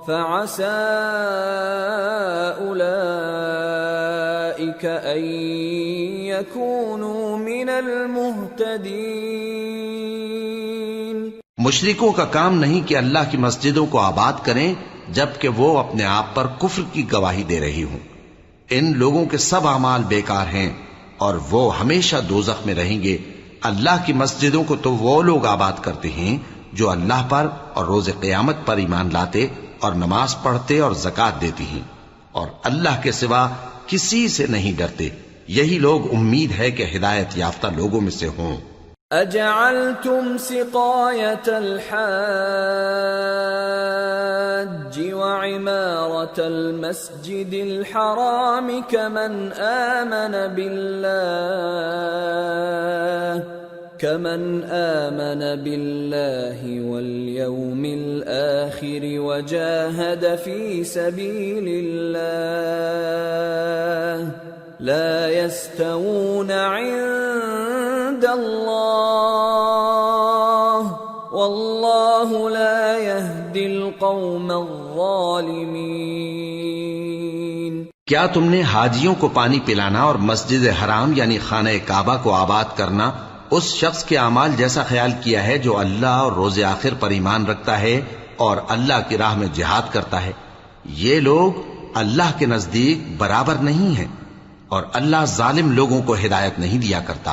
S1: فعسى أولئك أن يكونوا من المهتدين۔
S2: مشرکوں کا کام نہیں کہ اللہ کی مسجدوں کو آباد کریں جبکہ وہ اپنے آپ پر کفر کی گواہی دے رہی ہوں۔ ان لوگوں کے سب اعمال بیکار ہیں اور وہ ہمیشہ دوزخ میں رہیں گے۔ اللہ کی مسجدوں کو تو وہ لوگ آباد کرتے ہیں جو اللہ پر اور روز قیامت پر ایمان لاتے اور نماز پڑھتے اور زکوٰۃ دیتی ہیں، اور اللہ کے سوا کسی سے نہیں ڈرتے۔ یہی لوگ امید ہے کہ ہدایت یافتہ لوگوں میں سے ہوں۔
S1: اجعلتم سقاية الحاج وعمارة المسجد الحرام كمن آمن بالله واليوم الآخر وجاهد في سبيل الله لا يستوون عند الله والله لا يهدي القوم الظالمين۔
S2: کیا تم نے حاجیوں کو پانی پلانا اور مسجد حرام یعنی خانہ کعبہ کو آباد کرنا اس شخص کے اعمال جیسا خیال کیا ہے جو اللہ اور روز آخر پر ایمان رکھتا ہے اور اللہ کی راہ میں جہاد کرتا ہے؟ یہ لوگ اللہ کے نزدیک برابر نہیں ہیں، اور اللہ ظالم لوگوں کو ہدایت نہیں دیا کرتا۔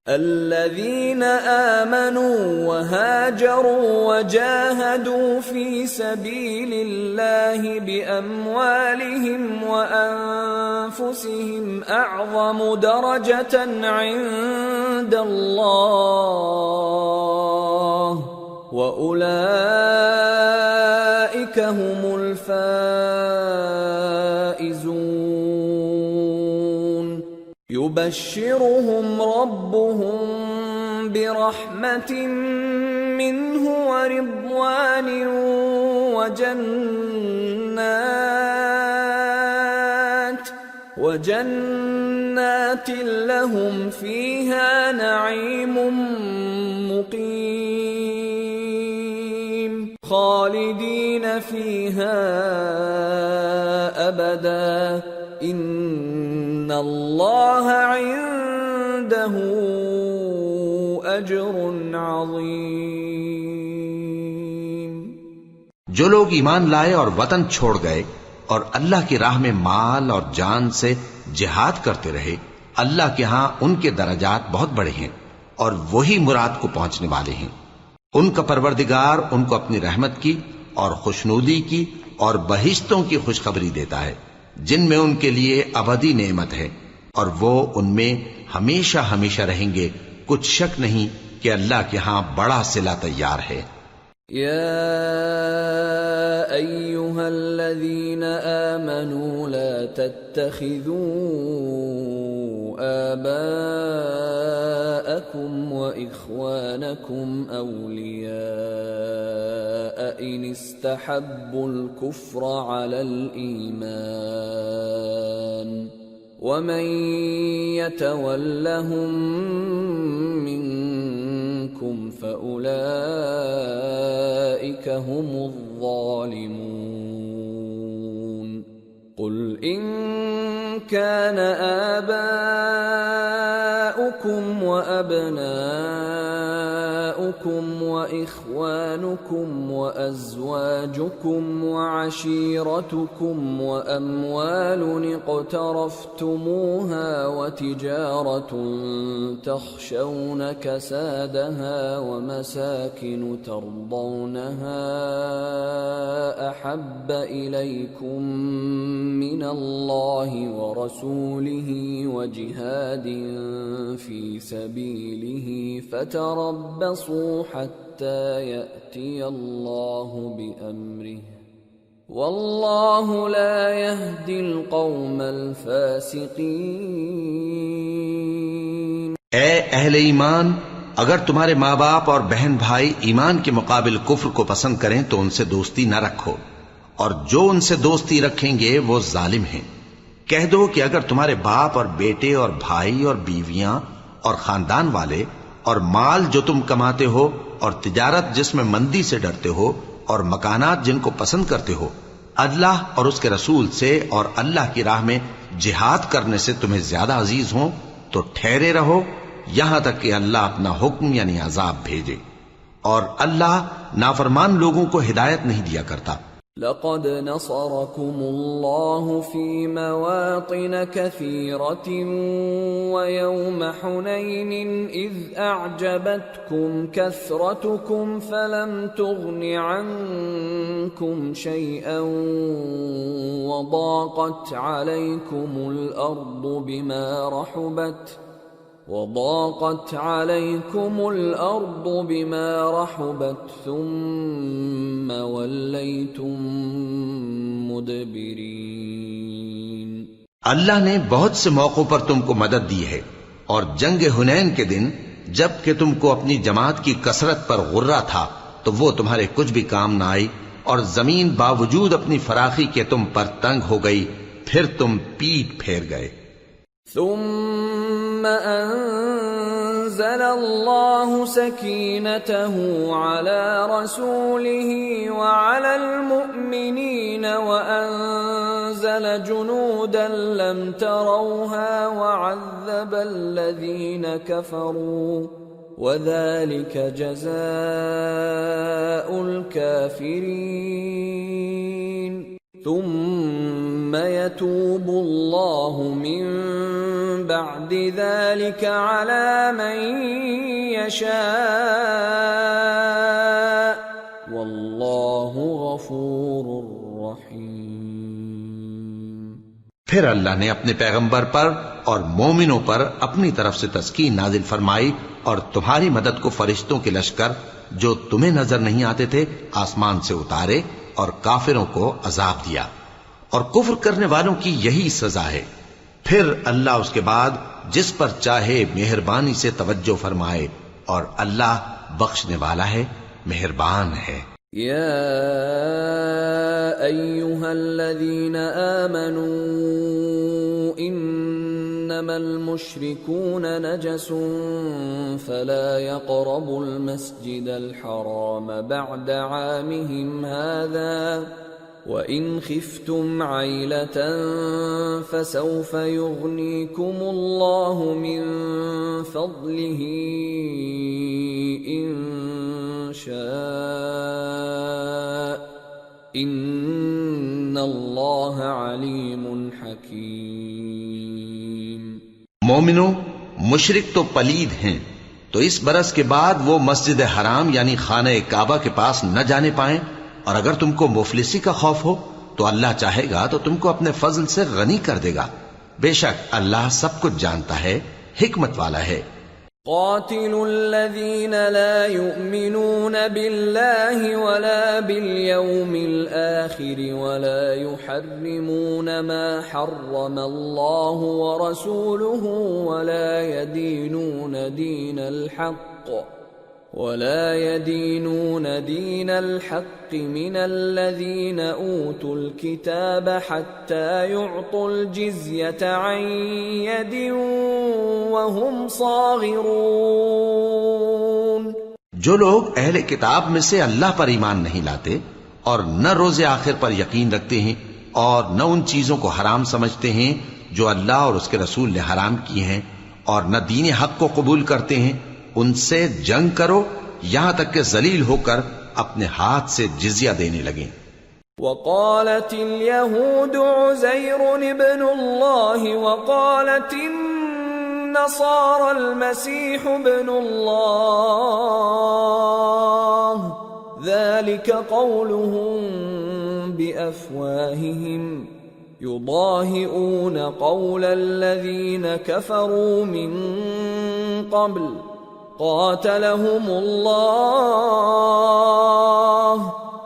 S1: الذين آمنوا وهاجروا وجاهدوا في سبيل الله بأموالهم وأنفسهم أعظم درجة عند الله وأولئك هم الفائزون۔ يبشرهم ربهم برحمة منه ورضوان وجنات لهم فيها نعيم مقيم خالدين فيها أبدا ان اللہ عنده اجر عظیم۔
S2: جو لوگ ایمان لائے اور وطن چھوڑ گئے اور اللہ کی راہ میں مال اور جان سے جہاد کرتے رہے، اللہ کے ہاں ان کے درجات بہت بڑے ہیں اور وہی مراد کو پہنچنے والے ہیں۔ ان کا پروردگار ان کو اپنی رحمت کی اور خوشنودی کی اور بہشتوں کی خوشخبری دیتا ہے جن میں ان کے لیے ابدی نعمت ہے، اور وہ ان میں ہمیشہ ہمیشہ رہیں گے۔ کچھ شک نہیں کہ اللہ کے ہاں بڑا صلہ تیار ہے۔
S1: یا ایھا الذین آمنوا لا تتخذوا آباءکم وإخوانکم اولیاء ان استحبوا الكفر على الإيمان ومن يتولهم منكم فأولئك هم الظالمون۔ قل إن كان آباؤكم وأبناؤكم أبناؤكم وإخوانكم وأزواجكم وعشيرتكم وأموال اقترفتموها وتجارة تخشون كسادها ومساكن ترضونها أحب إليكم من الله ورسوله وجهاد في سبيله فتربصوا حتى يأتي الله بأمره والله لا يهدي القوم الفاسقين۔
S2: اے اہل ایمان، اگر تمہارے ماں باپ اور بہن بھائی ایمان کے مقابل کفر کو پسند کریں تو ان سے دوستی نہ رکھو، اور جو ان سے دوستی رکھیں گے وہ ظالم ہیں۔ کہہ دو کہ اگر تمہارے باپ اور بیٹے اور بھائی اور بیویاں اور خاندان والے اور مال جو تم کماتے ہو اور تجارت جس میں مندی سے ڈرتے ہو اور مکانات جن کو پسند کرتے ہو اللہ اور اس کے رسول سے اور اللہ کی راہ میں جہاد کرنے سے تمہیں زیادہ عزیز ہوں تو ٹھہرے رہو یہاں تک کہ اللہ اپنا حکم یعنی عذاب بھیجے، اور اللہ نافرمان لوگوں کو ہدایت نہیں دیا کرتا۔
S1: لقد نصركم الله في مواطن كثيرة ويوم حنين إذ أعجبتكم كثرتكم فلم تغن عنكم شيئا وضاقت عليكم الأرض بما رحبت ثم وليتم مدبرين۔
S2: اللہ نے بہت سے موقعوں پر تم کو مدد دی ہے، اور جنگ حنین کے دن جب کہ تم کو اپنی جماعت کی کثرت پر غرہ تھا تو وہ تمہارے کچھ بھی کام نہ آئی، اور زمین باوجود اپنی فراخی کے تم پر تنگ ہو گئی، پھر تم پیٹ پھیر گئے۔
S1: ثم أنزل الله سكينته على رسوله وعلى المؤمنين وأنزل جنودا لم تروها وعذب الذين كفروا وذلك جزاء الكافرين ثم يتوب الله من بعد ذلك على من يشاء والله غفور رحيم۔
S2: پھر اللہ نے اپنے پیغمبر پر اور مومنوں پر اپنی طرف سے تسکین نازل فرمائی اور تمہاری مدد کو فرشتوں کے لشکر جو تمہیں نظر نہیں آتے تھے آسمان سے اتارے اور کافروں کو عذاب دیا، اور کفر کرنے والوں کی یہی سزا ہے۔ پھر اللہ اس کے بعد جس پر چاہے مہربانی سے توجہ فرمائے، اور اللہ بخشنے والا ہے، مہربان ہے۔
S1: یا ایھا الذین آمنوا انما المشركون نجس فلا يقربوا المسجد الحرام بعد عامهم هذا وَإِنْ خِفْتُمْ عَيْلَةً فَسَوْفَ يُغْنِيكُمُ اللَّهُ مِنْ فَضْلِهِ إِنْ شَاءَ إِنَّ اللَّهَ عَلِيمٌ حَكِيمٌ۔
S2: مومنو، مشرک تو پلید ہیں، تو اس برس کے بعد وہ مسجد حرام یعنی خانہ کعبہ کے پاس نہ جانے پائیں، اور اگر تم کو مفلسی کا خوف ہو تو اللہ چاہے گا تو تم کو اپنے فضل سے غنی کر دے گا، بے شک اللہ سب کچھ جانتا ہے، حکمت والا ہے۔
S1: قاتلوا الذين لا يؤمنون بالله ولا باليوم الآخر ولا يحرمون ما حرم الله ورسوله ولا يدينون دين الحق من الذين أوتوا الكتاب حتى يعطوا الجزية عن يد وهم صاغرون۔
S2: جو لوگ اہل کتاب میں سے اللہ پر ایمان نہیں لاتے اور نہ روز آخر پر یقین رکھتے ہیں اور نہ ان چیزوں کو حرام سمجھتے ہیں جو اللہ اور اس کے رسول نے حرام کی ہیں اور نہ دین حق کو قبول کرتے ہیں، ان سے جنگ کرو یہاں تک کہ ذلیل ہو کر اپنے ہاتھ سے جزیہ دینے لگیں۔
S1: وقالت اليهود عزير ابن الله وقالت النصارى المسيح ابن الله ذلك قولهم بأفواههم يضاهئون قول الذين كفروا من قبل قاتلهم الله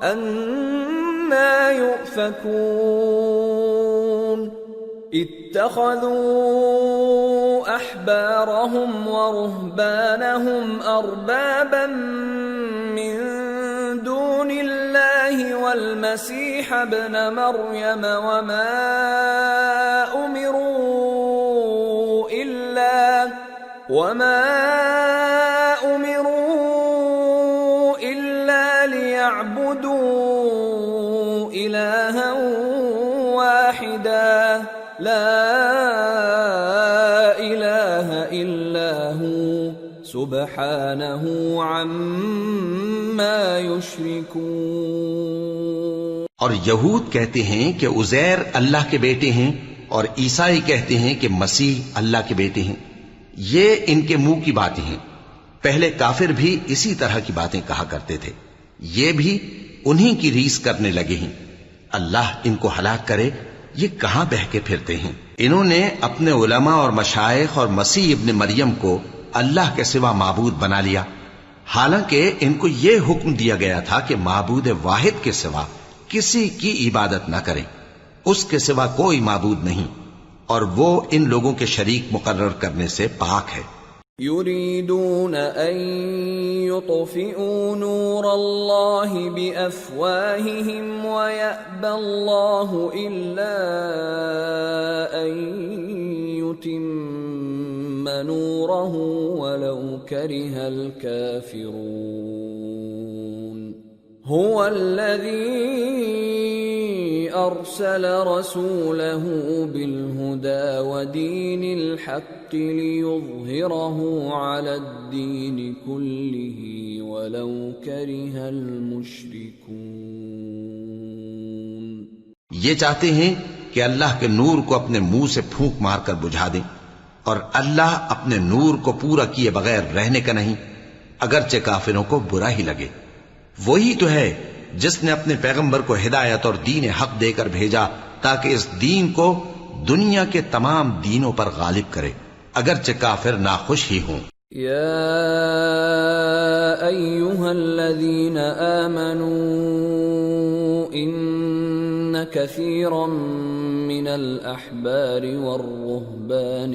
S1: أَنَّى يُؤْفَكُونَ اتَّخَذُوا أَحْبَارَهُمْ وَرُهْبَانَهُمْ أَرْبَابًا مِّن دُونِ اللَّهِ وَالْمَسِيحَ ابْنَ مَرْيَمَ وَمَا أُمِرُوا إِلَّا لِيَعْبُدُوا إِلَٰهًا وَاحِدًا لَا إِلَٰهَ إِلَّا هُوَ سُبْحَانَهُ عَمَّا يُشْرِكُونَ۔
S2: اور یہود کہتے ہیں کہ عزیر اللہ کے بیٹے ہیں، اور عیسائی کہتے ہیں کہ مسیح اللہ کے بیٹے ہیں۔ یہ ان کے منہ کی باتیں ہیں۔ پہلے کافر بھی اسی طرح کی باتیں کہا کرتے تھے، یہ بھی انہی کی ریس کرنے لگے ہیں۔ اللہ ان کو ہلاک کرے، یہ کہاں بہہ کے پھرتے ہیں۔ انہوں نے اپنے علماء اور مشائخ اور مسیح ابن مریم کو اللہ کے سوا معبود بنا لیا، حالانکہ ان کو یہ حکم دیا گیا تھا کہ معبود واحد کے سوا کسی کی عبادت نہ کریں، اس کے سوا کوئی معبود نہیں، اور وہ ان لوگوں کے شریک مقرر کرنے سے پاک ہے۔
S1: يريدون أن يطفئوا نور الله بأفواههم ويأبى الله إلا أن يتم نوره ولو كره الكافرون هو الذي أرسل رسوله بالهدى ودين الحق ليظهره على الدين كله ولو كره المشركون۔
S2: یہ چاہتے ہیں کہ اللہ کے نور کو اپنے منہ سے پھونک مار کر بجھا دیں، اور اللہ اپنے نور کو پورا کیے بغیر رہنے کا نہیں، اگرچہ کافروں کو برا ہی لگے۔ وہی تو ہے جس نے اپنے پیغمبر کو ہدایت اور دین حق دے کر بھیجا تاکہ اس دین کو دنیا کے تمام دینوں پر غالب کرے، اگرچہ کافر ناخوش ہی ہوں۔
S1: یا ایھا الذین آمنوا ان کثیرا من الاحبار والرہبان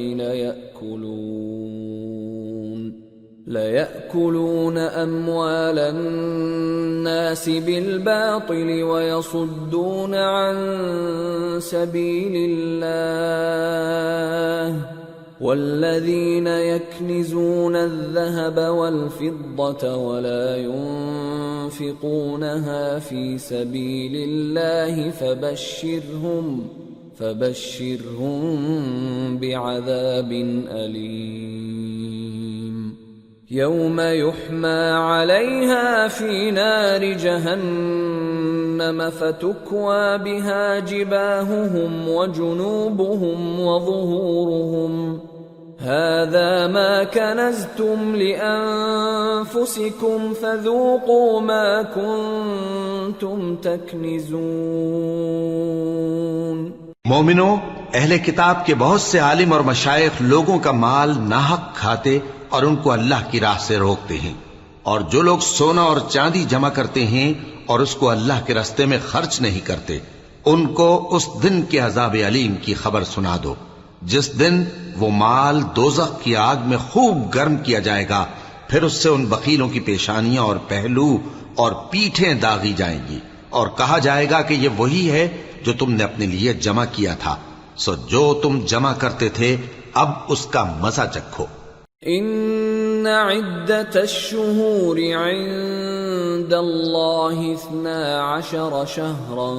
S1: لَيَأْكُلُونَ أَمْوَالَ النَّاسِ بِالْبَاطِلِ وَيَصُدُّونَ عَن سَبِيلِ اللَّهِ وَالَّذِينَ يَكْنِزُونَ الذَّهَبَ وَالْفِضَّةَ وَلَا يُنفِقُونَهَا فِي سَبِيلِ اللَّهِ فَبَشِّرْهُم بِعَذَابٍ أَلِيمٍ يوم يحمى عليها في نار جهنم فتكوى بها جباههم وجنوبهم وظهورهم هذا ما كنزتم لأنفسكم فذوقوا ما كنتم تكنزون۔
S2: مومنو، اہل کتاب کے بہت سے عالم اور مشائخ لوگوں کا مال ناحق کھاتے اور ان کو اللہ کی راہ سے روکتے ہیں، اور جو لوگ سونا اور چاندی جمع کرتے ہیں اور اس کو اللہ کے راستے میں خرچ نہیں کرتے، ان کو اس دن کے عذاب علیم کی خبر سنا دو، جس دن وہ مال دوزخ کی آگ میں خوب گرم کیا جائے گا، پھر اس سے ان بخیلوں کی پیشانیاں اور پہلو اور پیٹھیں داغی جائیں گی، اور کہا جائے گا کہ یہ وہی ہے جو تم نے اپنے لیے جمع کیا تھا، سو جو تم جمع کرتے تھے اب اس کا مزہ چکھو۔
S1: ان عدت الشہور عند الله 12 شهرا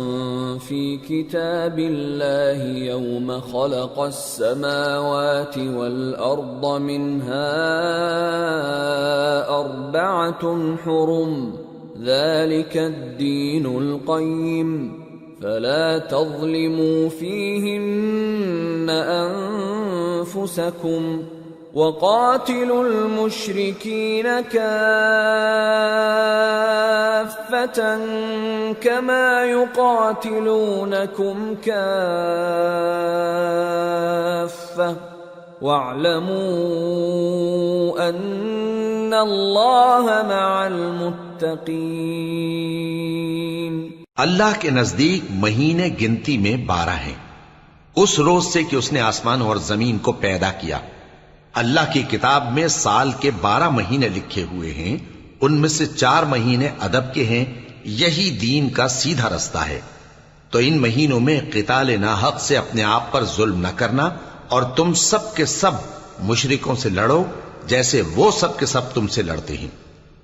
S1: في كتاب الله يوم خلق السماوات والأرض منها 4 حرم ذلك الدين القيم فلا تظلموا فيهن أنفسكم وقاتلوا المشركين كافة كما يقاتلونكم كافة واعلموا أن الله مع المتقين۔
S2: اللہ کے نزدیک مہینے گنتی میں 12 ہیں، اس روز سے کہ اس نے آسمان اور زمین کو پیدا کیا۔ اللہ کی کتاب میں سال کے 12 مہینے لکھے ہوئے ہیں، ان میں سے 4 مہینے ادب کے ہیں، یہی دین کا سیدھا رستہ ہے۔ تو ان مہینوں میں قتال ناحق سے اپنے آپ پر ظلم نہ کرنا، اور تم سب کے سب مشرکوں سے لڑو جیسے وہ سب کے سب تم سے لڑتے ہیں،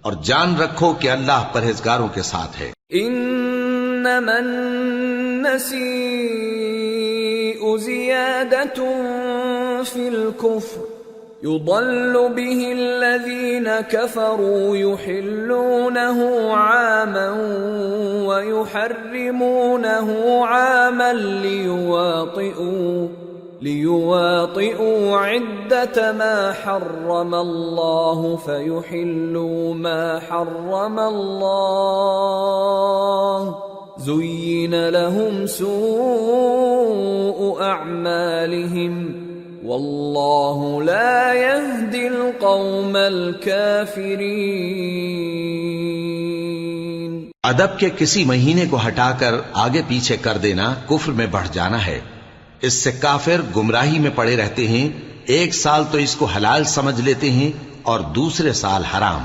S2: اور جان رکھو کہ اللہ پرہیزگاروں کے ساتھ ہے۔
S1: انما النسیء زیادۃ فی الکفر يضل به الذين كفروا يحلونه عاما ويحرمونه عاما ليواطئوا عدة ما حرم الله فيحلوا ما حرم الله زين لهم سوء أعمالهم واللہ لا يهدی القوم الکافرین۔
S2: ادب کے کسی مہینے کو ہٹا کر آگے پیچھے کر دینا کفر میں بڑھ جانا ہے، اس سے کافر گمراہی میں پڑے رہتے ہیں۔ ایک سال تو اس کو حلال سمجھ لیتے ہیں اور دوسرے سال حرام،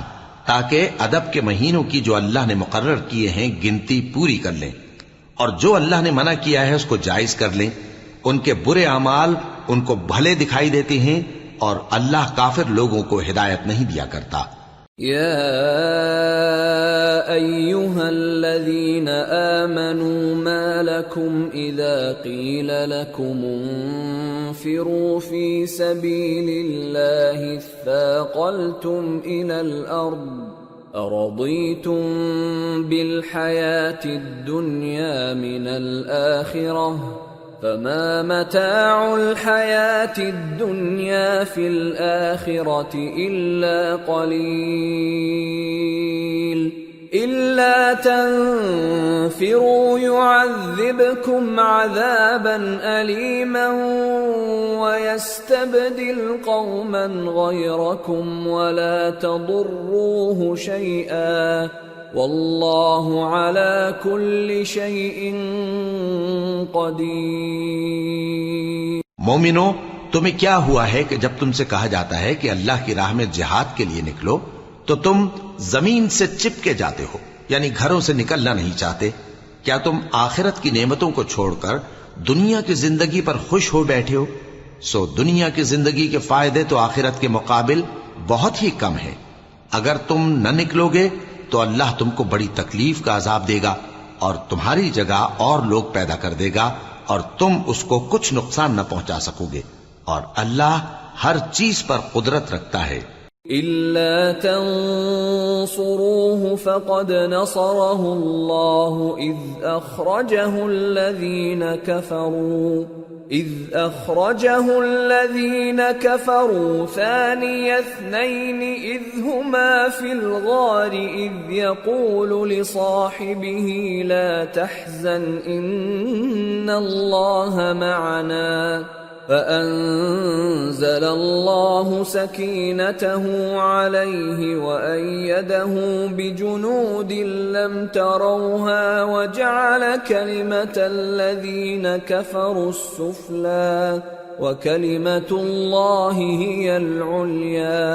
S2: تاکہ ادب کے مہینوں کی جو اللہ نے مقرر کیے ہیں گنتی پوری کر لیں، اور جو اللہ نے منع کیا ہے اس کو جائز کر لیں۔ ان کے برے اعمال ان کو بھلے دکھائی دیتے ہیں، اور اللہ کافر لوگوں کو ہدایت نہیں دیا کرتا۔
S1: یا ایھا الذین آمنوا ما لکم اذا قیل لکم انفروا فی سبیل اللہ اثاقلتم الی الارض ارضیتم بالحیاة الدنیا من الآخرہ فما متاع الحياة الدنيا في الآخرة إلا قليل إلا تنفروا يعذبكم عذابا أليما ويستبدل قوما غيركم ولا تضروه شيئا واللہ علی کل شیء قدیر۔
S2: مومنو، تمہیں کیا ہوا ہے کہ جب تم سے کہا جاتا ہے کہ اللہ کی راہ میں جہاد کے لیے نکلو تو تم زمین سے چپکے جاتے ہو، یعنی گھروں سے نکلنا نہیں چاہتے؟ کیا تم آخرت کی نعمتوں کو چھوڑ کر دنیا کی زندگی پر خوش ہو بیٹھے ہو؟ سو دنیا کی زندگی کے فائدے تو آخرت کے مقابل بہت ہی کم ہیں۔ اگر تم نہ نکلو گے تو اللہ تم کو بڑی تکلیف کا عذاب دے گا، اور تمہاری جگہ اور لوگ پیدا کر دے گا، اور تم اس کو کچھ نقصان نہ پہنچا سکو گے، اور اللہ ہر چیز پر قدرت رکھتا ہے۔
S1: إِلَّا تَنصُرُوهُ فَقَدْ نَصَرَهُ اللَّهُ إِذْ أَخْرَجَهُ الَّذِينَ كَفَرُوا ثَانِيَ اثْنَيْنِ إِذْ هُمَا فِي الْغَارِ إِذْ يَقُولُ لِصَاحِبِهِ لَا تَحْزَنْ إِنَّ اللَّهَ مَعَنَا فَأَنزَلَ اللَّهُ سَكِينَتَهُ عَلَيْهِ وَأَيَّدَهُ بِجُنُودٍ لَّمْ تَرَوْهَا وَجَعَلَ كَلِمَةَ الَّذِينَ كَفَرُوا السُّفْلَى وَكَلِمَةُ اللَّهِ هِيَ الْعُلْيَا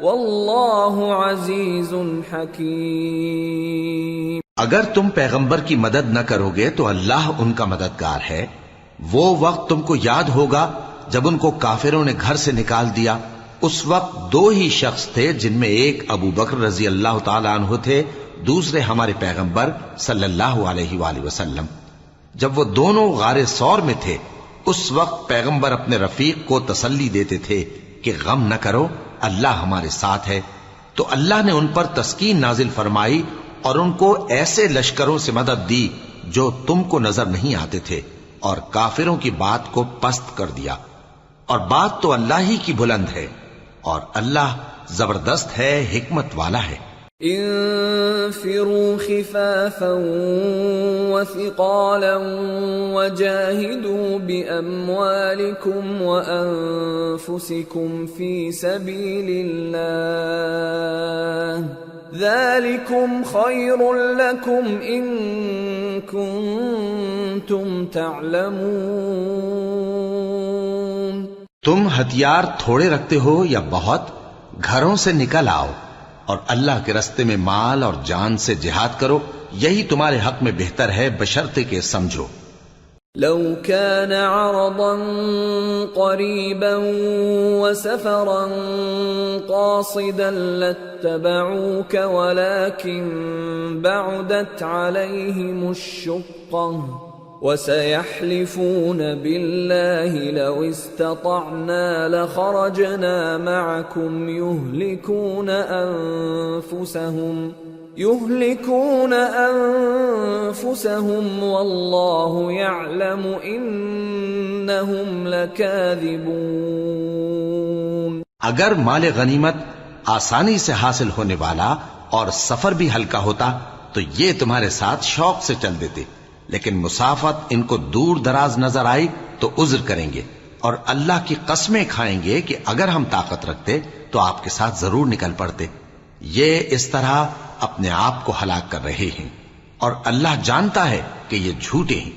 S1: وَاللَّهُ عَزِيزٌ حَكِيمٌ۔
S2: اگر تم پیغمبر کی مدد نہ کرو گے تو اللہ ان کا مددگار ہے۔ وہ وقت تم کو یاد ہوگا جب ان کو کافروں نے گھر سے نکال دیا۔ اس وقت 2 ہی شخص تھے، جن میں ایک ابو بکر رضی اللہ تعالی عنہ تھے، دوسرے ہمارے پیغمبر صلی اللہ علیہ وآلہ وسلم۔ جب وہ دونوں غار ثور میں تھے اس وقت پیغمبر اپنے رفیق کو تسلی دیتے تھے کہ غم نہ کرو، اللہ ہمارے ساتھ ہے۔ تو اللہ نے ان پر تسکین نازل فرمائی اور ان کو ایسے لشکروں سے مدد دی جو تم کو نظر نہیں آتے تھے، اور کافروں کی بات کو پست کر دیا۔ اور بات تو اللہ ہی کی بلند ہے، اور اللہ زبردست ہے، حکمت والا ہے۔
S1: انفروا خفافا وثقالا وجاهدوا بأموالكم وأنفسكم في سبيل الله ذلكم خير لكم إن كنتم تعلمون۔
S2: تم ہتھیار تھوڑے رکھتے ہو یا بہت، گھروں سے نکل آؤ اور اللہ کے رستے میں مال اور جان سے جہاد کرو، یہی تمہارے حق میں بہتر ہے بشرطے کہ سمجھو۔
S1: لو كان عرضا قريبا وسفرا قاصدا لاتبعوك ولكن بعدت عليهم الشقة وسيحلفون بالله لو استطعنا لخرجنا معكم يهلكون أنفسهم والله يعلم إنهم لكاذبون۔
S2: اگر مال غنیمت آسانی سے حاصل ہونے والا اور سفر بھی ہلکا ہوتا تو یہ تمہارے ساتھ شوق سے چل دیتے، لیکن مسافت ان کو دور دراز نظر آئی تو عذر کریں گے، اور اللہ کی قسمیں کھائیں گے کہ اگر ہم طاقت رکھتے تو آپ کے ساتھ ضرور نکل پڑتے۔ یہ اس طرح اپنے آپ کو ہلاک کر رہے ہیں، اور اللہ جانتا ہے کہ یہ جھوٹے ہیں۔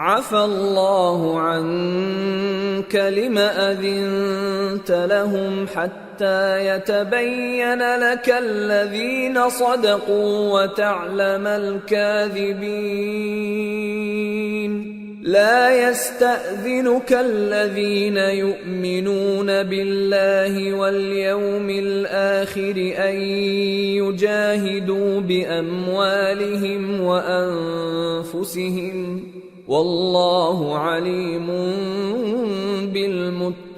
S1: عفى الله عنك لما أذنت لهم حتى يتبين لك الذين صدقوا وتعلم الكاذبين۔ لا يستأذنك الذين يؤمنون بالله واليوم الآخر أن يجاهدوا بأموالهم وأنفسهم والله عليم بالمتقين۔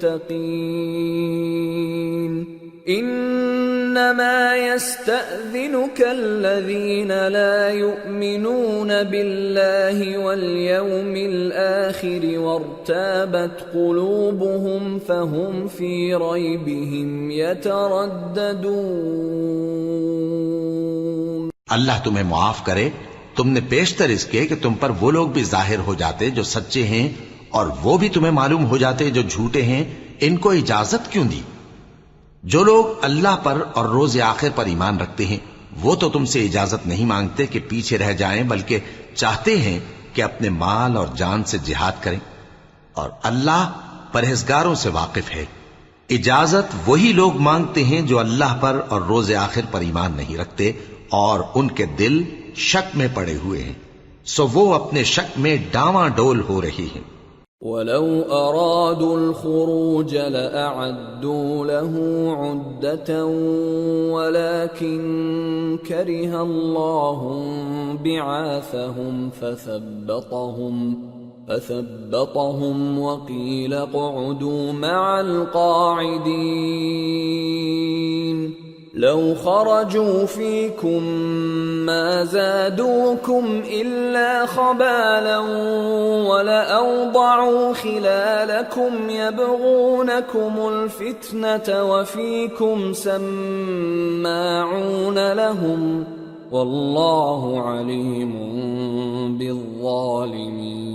S1: انما يستأذنك الذين لا يؤمنون بالله واليوم الآخر وارتابت قلوبهم فهم في ريبهم يترددون۔
S2: اللہ تمہیں معاف کرے، تم نے پیشتر اس کے کہ تم پر وہ لوگ بھی ظاہر ہو جاتے جو سچے ہیں، اور وہ بھی تمہیں معلوم ہو جاتے جو جھوٹے ہیں۔ ان کو اجازت کیوں دی؟ جو لوگ اللہ پر اور روز آخر پر ایمان رکھتے ہیں وہ تو تم سے اجازت نہیں مانگتے کہ پیچھے رہ جائیں، بلکہ چاہتے ہیں کہ اپنے مال اور جان سے جہاد کریں، اور اللہ پرہیزگاروں سے واقف ہے۔ اجازت وہی لوگ مانگتے ہیں جو اللہ پر اور روز آخر پر ایمان نہیں رکھتے اور ان کے دل شک میں پڑے ہوئے ہیں، سو وہ اپنے شک میں ڈاواں ڈول ہو رہی ہیں۔
S1: وَلَوْ أَرَادُوا الْخُرُوجَ لَأَعَدُّوا لَهُ عُدَّةً وَلَكِنْ كَرِهَ اللَّهُ بِعَاثَهُمْ فَثَبَّطَهُمْ وَقِيلَ اقْعُدُوا مَعَ الْقَاعِدِينَ۔ لو خرجوا فيكم ما زادوكم إلا خبالا ولأوضعوا خلالكم يبغونكم الفتنة وفيكم سماعون لهم والله عليم بالظالمين۔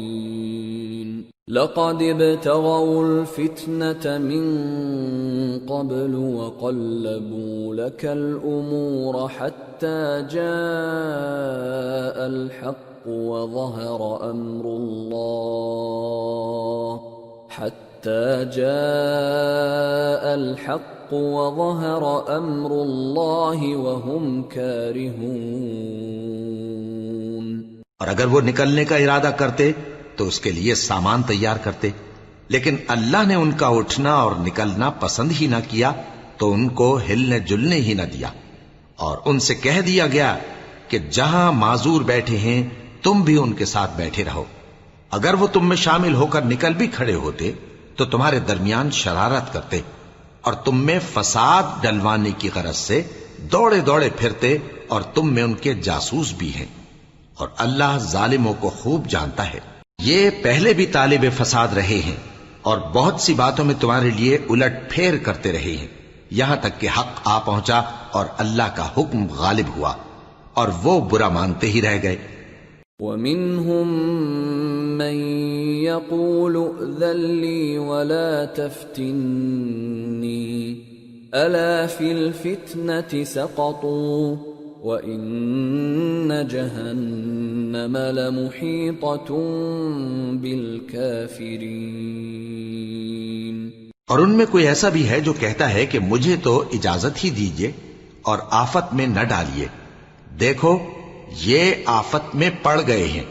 S1: لقد ابتغوا الفتنة من قبل وقلبوا لك الأمور حتى جاء الحق وظهر أمر الله وهم كارهون۔
S2: اور اگر وہ نکلنے کا ارادہ کرتے تو اس کے لیے سامان تیار کرتے، لیکن اللہ نے ان کا اٹھنا اور نکلنا پسند ہی نہ کیا تو ان کو ہلنے جلنے ہی نہ دیا، اور ان سے کہہ دیا گیا کہ جہاں معذور بیٹھے ہیں تم بھی ان کے ساتھ بیٹھے رہو. اگر وہ تم میں شامل ہو کر نکل بھی کھڑے ہوتے تو تمہارے درمیان شرارت کرتے اور تم میں فساد ڈلوانے کی غرض سے دوڑے دوڑے پھرتے اور تم میں ان کے جاسوس بھی ہیں. اور اللہ ظالموں کو خوب جانتا ہے. یہ پہلے بھی طالب فساد رہے ہیں اور بہت سی باتوں میں تمہارے لیے الٹ پھیر کرتے رہے ہیں، یہاں تک کہ حق آ پہنچا اور اللہ کا حکم غالب ہوا اور وہ برا مانتے ہی رہ گئے.
S1: وَمِنْهُمْ مَنْ يَقُولُ ائْذَنْ لِي وَلَا تَفْتِنِّي أَلَا فِي الْفِتْنَةِ سَقَطُوا وَإِنَّ جَهَنَّمَ لَمُحِيطَةٌ بِالْكَافِرِينَ.
S2: اور ان میں کوئی ایسا بھی ہے جو کہتا ہے کہ مجھے تو اجازت ہی دیجئے اور آفت میں نہ ڈالیے. دیکھو یہ آفت میں پڑ گئے ہیں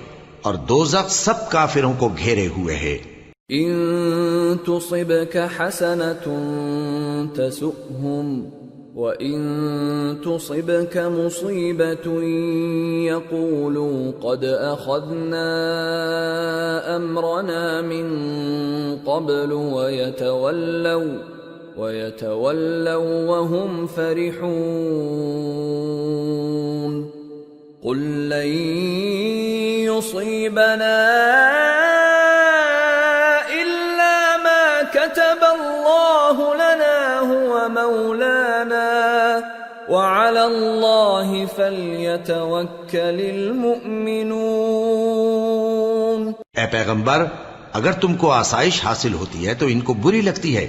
S2: اور دوزخ سب کافروں کو گھیرے ہوئے ہے.
S1: ان تصبك حسنة تسؤهم وان تصبك مصيبة يقولوا قد اخذنا امرنا من قبل ويتولوا وهم فرحون. قل لن يصيبنا إلا ما كتب الله لنا هو مولانا وعلى الله فليتوكل المؤمنون.
S2: اے پیغمبر، اگر تم کو آسائش حاصل ہوتی ہے تو ان کو بری لگتی ہے،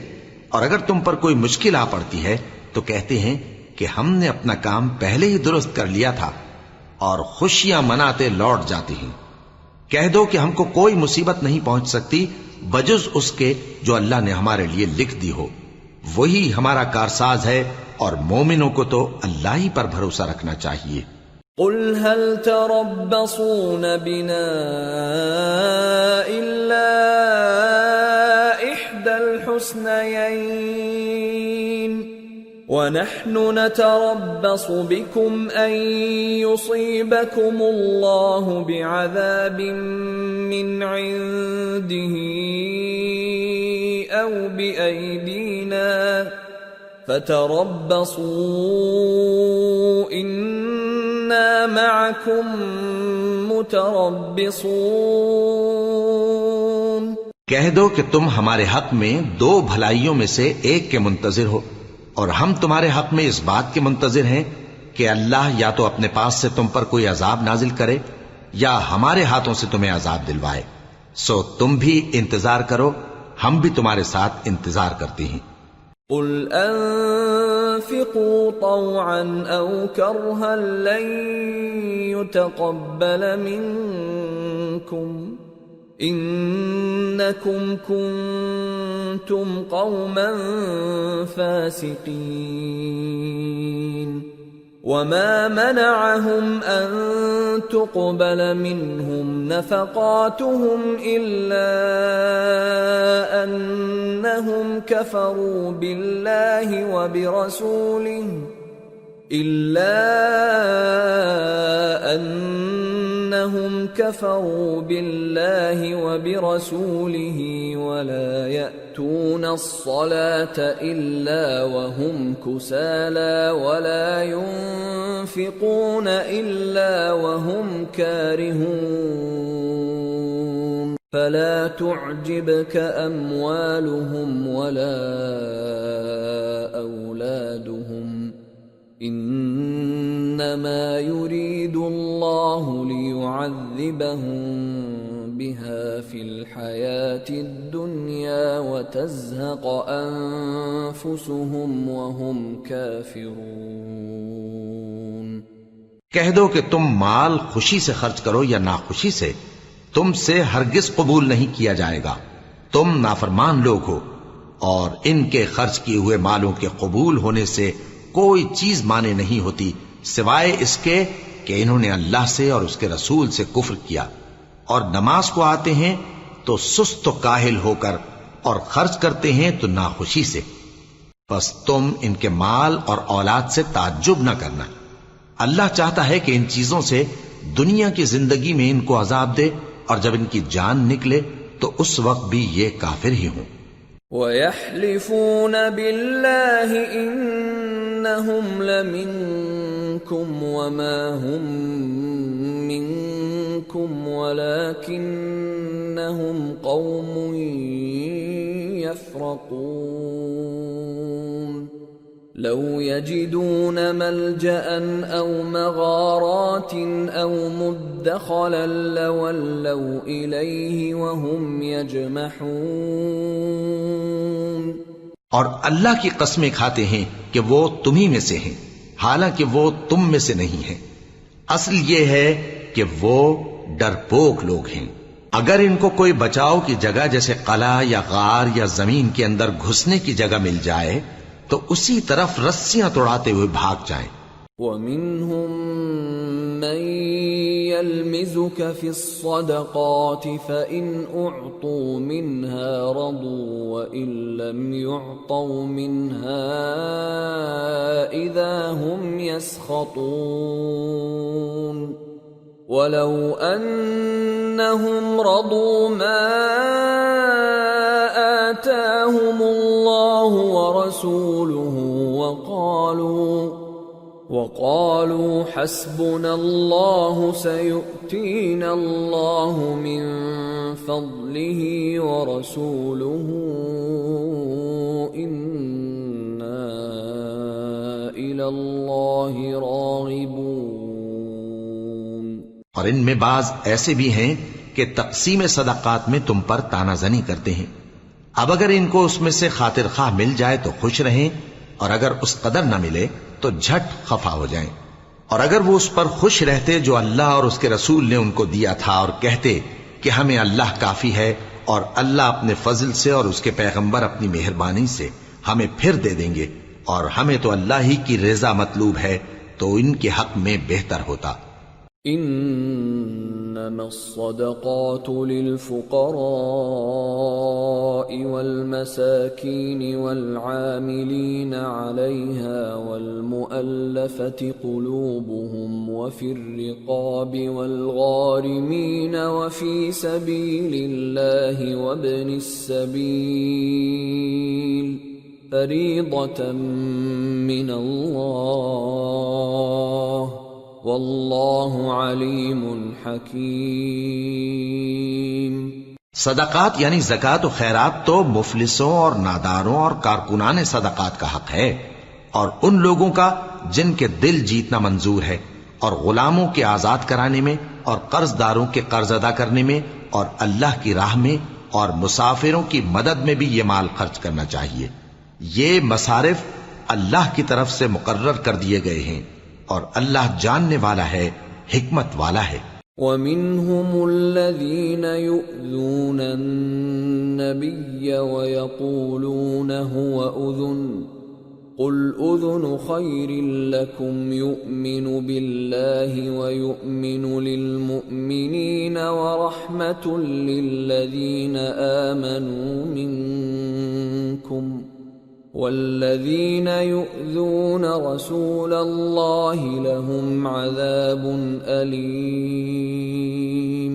S2: اور اگر تم پر کوئی مشکل آ پڑتی ہے تو کہتے ہیں کہ ہم نے اپنا کام پہلے ہی درست کر لیا تھا، اور خوشیاں مناتے لوٹ جاتے ہیں. کہہ دو کہ ہم کو کوئی مصیبت نہیں پہنچ سکتی بجز اس کے جو اللہ نے ہمارے لیے لکھ دی ہو. وہی ہمارا کارساز ہے، اور مومنوں کو تو اللہ ہی پر بھروسہ رکھنا چاہیے.
S1: قل هل تربصون بنا إلا إحدى الحسنيين ونحن نتربص بكم أن يصيبكم الله بعذاب من عنده أو بأيدينا فتربصوا إنا معكم متربصون.
S2: کہہ دو کہ تم ہمارے حق میں دو بھلائیوں میں سے ایک کے منتظر ہو، اور ہم تمہارے حق میں اس بات کے منتظر ہیں کہ اللہ یا تو اپنے پاس سے تم پر کوئی عذاب نازل کرے یا ہمارے ہاتھوں سے تمہیں عذاب دلوائے. سو تم بھی انتظار کرو، ہم بھی تمہارے ساتھ انتظار کرتے ہیں.
S1: قل انفقوا طوعا او کرها لن يتقبل منكم انکم کنتم قوما فاسقین. وما منعهم ان تقبل منهم نفقاتهم الا انهم كفروا بالله وبرسوله ولا يأتون الصلاة إلا وهم كسالى ولا ينفقون إلا وهم كارهون. فلا تعجبك أموالهم ولا أولادهم انما يريد الله ليعذبهم بها في الحياة الدنيا وتزهق انفسهم وهم كافرون.
S2: کہہ دو کہ تم مال خوشی سے خرچ کرو یا ناخوشی سے، تم سے ہرگز قبول نہیں کیا جائے گا. تم نافرمان لوگ ہو، اور ان کے خرچ کیے ہوئے مالوں کے قبول ہونے سے کوئی چیز مانے نہیں ہوتی سوائے اس کے کہ انہوں نے اللہ سے اور اس کے رسول سے کفر کیا، اور نماز کو آتے ہیں تو سست و کاہل ہو کر، اور خرچ کرتے ہیں تو ناخوشی سے. بس تم ان کے مال اور اولاد سے تعجب نہ کرنا، اللہ چاہتا ہے کہ ان چیزوں سے دنیا کی زندگی میں ان کو عذاب دے، اور جب ان کی جان نکلے تو اس وقت بھی یہ کافر ہی ہوں۔
S1: وَيَحْلِفُونَ بِاللَّهِ إِنَّهُمْ لَمِنكُمْ وَمَا هُمْ مِنكُمْ وَلَكِنَّهُمْ قَوْمٌ يَفْرَقُونَ لَوْ يَجِدُونَ مَلْجَأً أَوْ مَغَارَاتٍ أَوْ مُدَّخَلًا لَوَلَّوْا إِلَيْهِ وَهُمْ يَجْمَحُونَ۔
S2: اور اللہ کی قسمیں کھاتے ہیں کہ وہ تمہی میں سے ہیں، حالانکہ وہ تم میں سے نہیں ہیں۔ اصل یہ ہے کہ وہ ڈرپوک لوگ ہیں۔ اگر ان کو کوئی بچاؤ کی جگہ جیسے قلعہ یا غار یا زمین کے اندر گھسنے کی جگہ مل جائے تو اسی طرف رسیاں توڑاتے ہوئے بھاگ جائیں۔
S1: وَمِنْهُمْ مَنْ يَلْمِزُكَ فِي الصَّدَقَاتِ فَإِنْ أُعْطُوا مِنْهَا رَضُوا وَإِنْ لَمْ يُعْطَوْا مِنْهَا إِذَا هُمْ يَسْخَطُونَ وَلَوْ أَنَّهُمْ رَضُوا مَا آتَاهُمُ اللَّهُ وَرَسُولُهُ وَقَالُوا حَسْبُنَا اللَّهُ سَيُؤْتِينَا اللَّهُ مِنْ فَضْلِهِ وَرَسُولُهُ إِنَّا إِلَى اللَّهِ رَاغِبُونَ۔
S2: اور ان میں بعض ایسے بھی ہیں کہ تقسیم صدقات میں تم پر تانا زنی کرتے ہیں۔ اب اگر ان کو اس میں سے خاطر خواہ مل جائے تو خوش رہیں، اور اگر اس قدر نہ ملے تو جھٹ خفا ہو جائیں۔ اور اگر وہ اس پر خوش رہتے جو اللہ اور اس کے رسول نے ان کو دیا تھا، اور کہتے کہ ہمیں اللہ کافی ہے، اور اللہ اپنے فضل سے اور اس کے پیغمبر اپنی مہربانی سے ہمیں پھر دے دیں گے، اور ہمیں تو اللہ ہی کی رضا مطلوب ہے، تو ان کے حق میں بہتر ہوتا۔
S1: انما الصدقات للفقراء والمساكين والعاملين عليها والمؤلفة قلوبهم وفي الرقاب والغارمين وفي سبيل الله وابن السبيل فريضة من الله واللہ علیم حکیم۔
S2: صدقات یعنی زکوٰۃ و خیرات تو مفلسوں اور ناداروں اور کارکنان صدقات کا حق ہے، اور ان لوگوں کا جن کے دل جیتنا منظور ہے، اور غلاموں کے آزاد کرانے میں، اور قرض داروں کے قرض ادا کرنے میں، اور اللہ کی راہ میں، اور مسافروں کی مدد میں بھی یہ مال خرچ کرنا چاہیے۔ یہ مصارف اللہ کی طرف سے مقرر کر دیے گئے ہیں، اور اللہ جاننے والا ہے، حکمت والا ہے۔
S1: وَمِنْهُمُ الَّذِينَ يُؤْذُونَ النَّبِيَّ وَيَقُولُونَ هُوَ أُذُنٌ قُلْ أُذُنُ خَيْرٍ لَكُمْ يُؤْمِنُ بِاللَّهِ وَيُؤْمِنُ لِلْمُؤْمِنِينَ وَرَحْمَةٌ لِلَّذِينَ آمَنُوا مِنْكُمْ والذین یؤذون رسول اللہ لهم عذاب علیم۔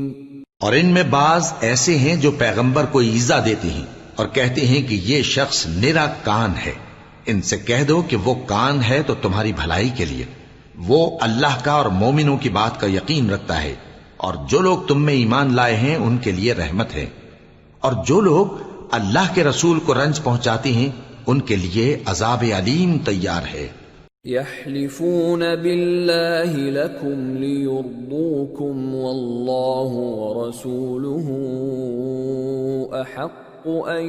S2: اور ان میں بعض ایسے ہیں جو پیغمبر کو ایذا دیتے ہیں اور کہتے ہیں کہ یہ شخص نرا کان ہے۔ ان سے کہہ دو کہ وہ کان ہے تو تمہاری بھلائی کے لیے، وہ اللہ کا اور مومنوں کی بات کا یقین رکھتا ہے، اور جو لوگ تم میں ایمان لائے ہیں ان کے لیے رحمت ہے، اور جو لوگ اللہ کے رسول کو رنج پہنچاتے ہیں ان کے لیے عذاب علیم تیار ہے۔
S1: یحلفون باللہ لکم لیرضوکم واللہ ورسولہ احق ان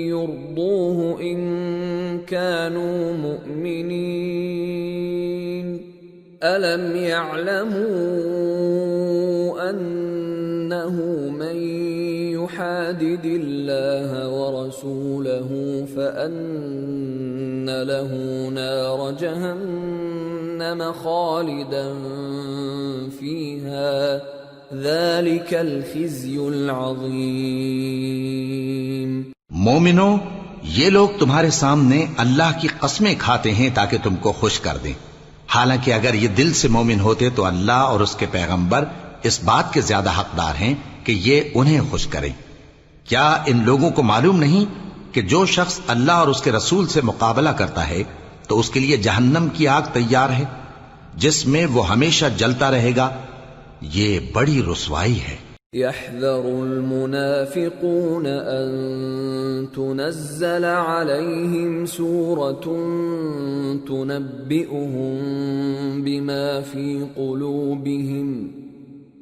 S1: یرضوہ ان كانوا مؤمنین الم یعلموا انہ من يحادد الله ورسوله فأن له نار جهنم خالدا فيها ذلك الخزي العظيم۔
S2: مومنو، یہ لوگ تمہارے سامنے اللہ کی قسمیں کھاتے ہیں تاکہ تم کو خوش کر دیں، حالانکہ اگر یہ دل سے مومن ہوتے تو اللہ اور اس کے پیغمبر اس بات کے زیادہ حقدار ہیں کہ یہ انہیں خوش کریں۔ کیا ان لوگوں کو معلوم نہیں کہ جو شخص اللہ اور اس کے رسول سے مقابلہ کرتا ہے تو اس کے لیے جہنم کی آگ تیار ہے جس میں وہ ہمیشہ جلتا رہے گا، یہ بڑی رسوائی ہے۔
S1: يحذر المنافقون أن تنزل عليهم سورة تنبئهم بما في قلوبهم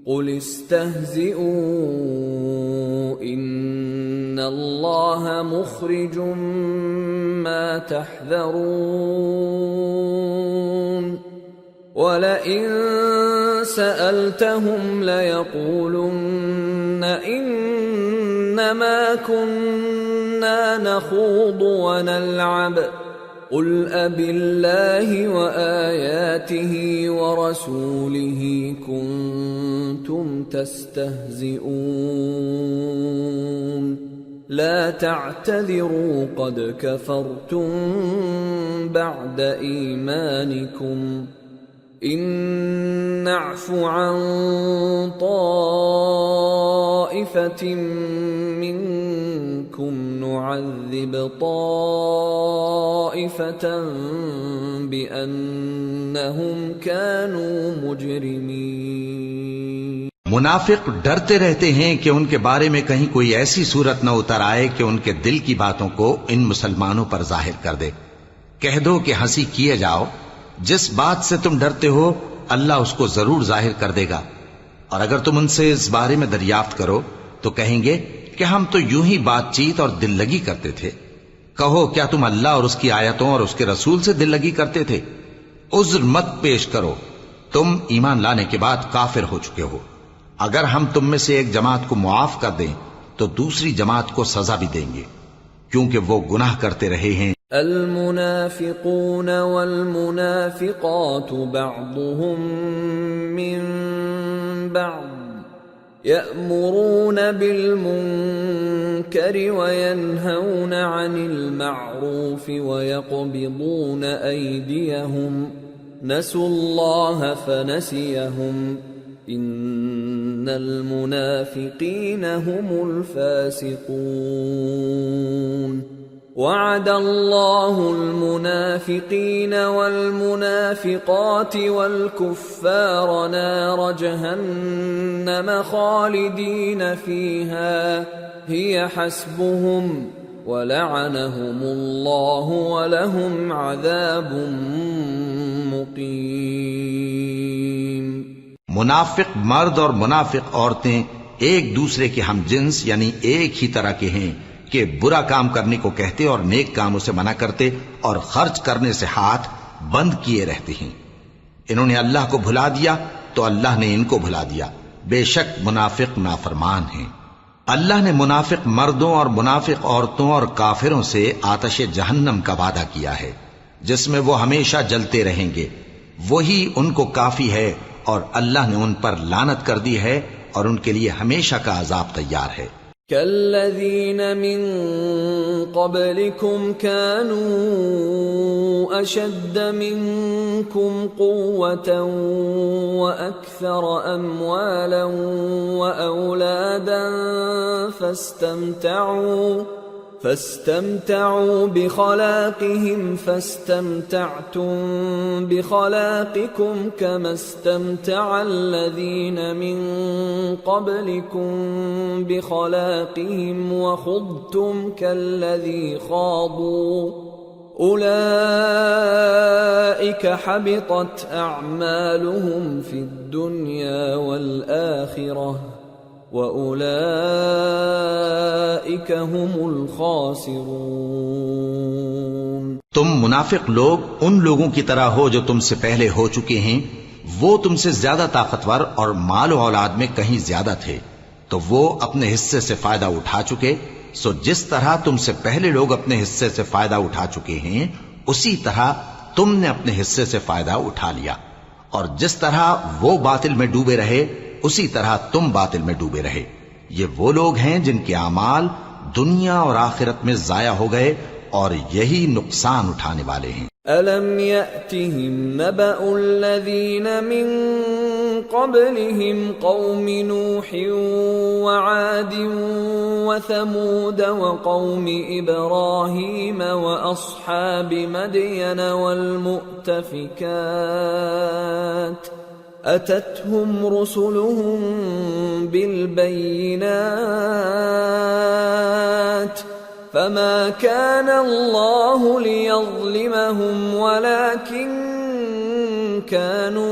S1: قل استهزئوا إن الله مخرج ما تحذرون وَلَئِن سَأَلْتَهُمْ لَيَقُولُنَّ إِنَّمَا كُنَّا نَخُوضُ وَنَلْعَبُ قُلْ أَبِاللَّهِ وَآيَاتِهِ وَرَسُولِهِ كُنتُمْ تَسْتَهْزِئُونَ لَا تَعْتَذِرُوا قَدْ كَفَرْتُمْ بَعْدَ إِيمَانِكُمْ إن نعف عن طائفة منكم نعذب طائفة بأنهم كانوا مجرمين۔
S2: منافق ڈرتے رہتے ہیں کہ ان کے بارے میں کہیں کوئی ایسی صورت نہ اتر آئے کہ ان کے دل کی باتوں کو ان مسلمانوں پر ظاہر کر دے۔ کہہ دو کہ ہنسی کیے جاؤ، جس بات سے تم ڈرتے ہو اللہ اس کو ضرور ظاہر کر دے گا، اور اگر تم ان سے اس بارے میں دریافت کرو تو کہیں گے کہ ہم تو یوں ہی بات چیت اور دل لگی کرتے تھے۔ کہو کیا تم اللہ اور اس کی آیتوں اور اس کے رسول سے دل لگی کرتے تھے؟ عذر مت پیش کرو، تم ایمان لانے کے بعد کافر ہو چکے ہو۔ اگر ہم تم میں سے ایک جماعت کو معاف کر دیں تو دوسری جماعت کو سزا بھی دیں گے، کیونکہ وہ گناہ کرتے رہے ہیں۔
S1: المنافقون والمنافقات بعضهم من بعض يأمرون بالمنكر وينهون عن المعروف ويقبضون أيديهم نسوا الله فنسيهم إن المنافقين هم الفاسقون وعد الله المنافقين والمنافقات والكفار نار جهنم خالدين فيها هي حسبهم ولعنهم الله ولهم عذاب مقيم۔
S2: منافق مرد اور منافق عورتیں ایک دوسرے کے ہم جنس یعنی ایک ہی طرح کے ہیں کہ برا کام کرنے کو کہتے اور نیک کاموں سے منع کرتے اور خرچ کرنے سے ہاتھ بند کیے رہتے ہیں۔ انہوں نے اللہ کو بھلا دیا تو اللہ نے ان کو بھلا دیا، بے شک منافق نافرمان ہیں۔ اللہ نے منافق مردوں اور منافق عورتوں اور کافروں سے آتش جہنم کا وعدہ کیا ہے جس میں وہ ہمیشہ جلتے رہیں گے، وہی ان کو کافی ہے، اور اللہ نے ان پر لعنت کر دی ہے اور ان کے لیے ہمیشہ کا عذاب تیار ہے۔
S1: كالذين من قبلكم كانوا أشد منكم قوة وأكثر أموالا وأولادا فاستمتعوا بخلاقهم فاستمتعتم بخلاقكم كما استمتع الذين من قبلكم بخلاقهم وخضتم كالذي خاضوا أولئك حبطت أعمالهم في الدنيا والآخرة وَأُولَئِكَ هُمُ الْخَاسِرُونَ۔
S2: تم منافق لوگ ان لوگوں کی طرح ہو جو تم سے پہلے ہو چکے ہیں، وہ تم سے زیادہ طاقتور اور مال و اولاد میں کہیں زیادہ تھے، تو وہ اپنے حصے سے فائدہ اٹھا چکے، سو جس طرح تم سے پہلے لوگ اپنے حصے سے فائدہ اٹھا چکے ہیں اسی طرح تم نے اپنے حصے سے فائدہ اٹھا لیا، اور جس طرح وہ باطل میں ڈوبے رہے اسی طرح تم باطل میں ڈوبے رہے۔ یہ وہ لوگ ہیں جن کے اعمال دنیا اور آخرت میں ضائع ہو گئے اور یہی نقصان اٹھانے والے ہیں۔
S1: أَلَمْ يَأْتِهِمْ نَبَأُ الَّذِينَ مِنْ قَبْلِهِمْ قَوْمِ نُوحٍ وَعَادٍ وَثَمُودَ وَقَوْمِ إِبْرَاهِيمَ وَأَصْحَابِ مَدْيَنَ وَالْمُؤْتَفِكَاتِ أَتَتْهُمْ رُسُلُهُم بِالْبَيِّنَاتِ فما كان الله ليظلمهم ولكن كانوا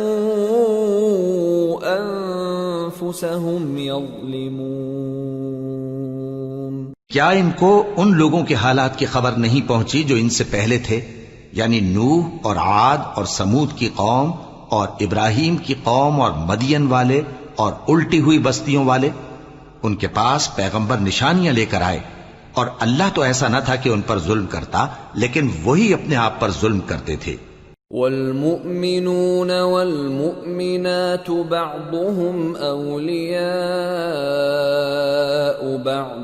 S1: أنفسهم يظلمون۔
S2: کیا ان کو ان لوگوں کے حالات کی خبر نہیں پہنچی جو ان سے پہلے تھے، یعنی نوح اور عاد اور سمود کی قوم اور ابراہیم کی قوم اور مدین والے اور الٹی ہوئی بستیوں والے؟ ان کے پاس پیغمبر نشانیاں لے کر آئے، اور اللہ تو ایسا نہ تھا کہ ان پر ظلم کرتا، لیکن وہی اپنے آپ پر ظلم کرتے تھے۔
S1: والمؤمنون والمؤمنات بعضهم أولياء بعض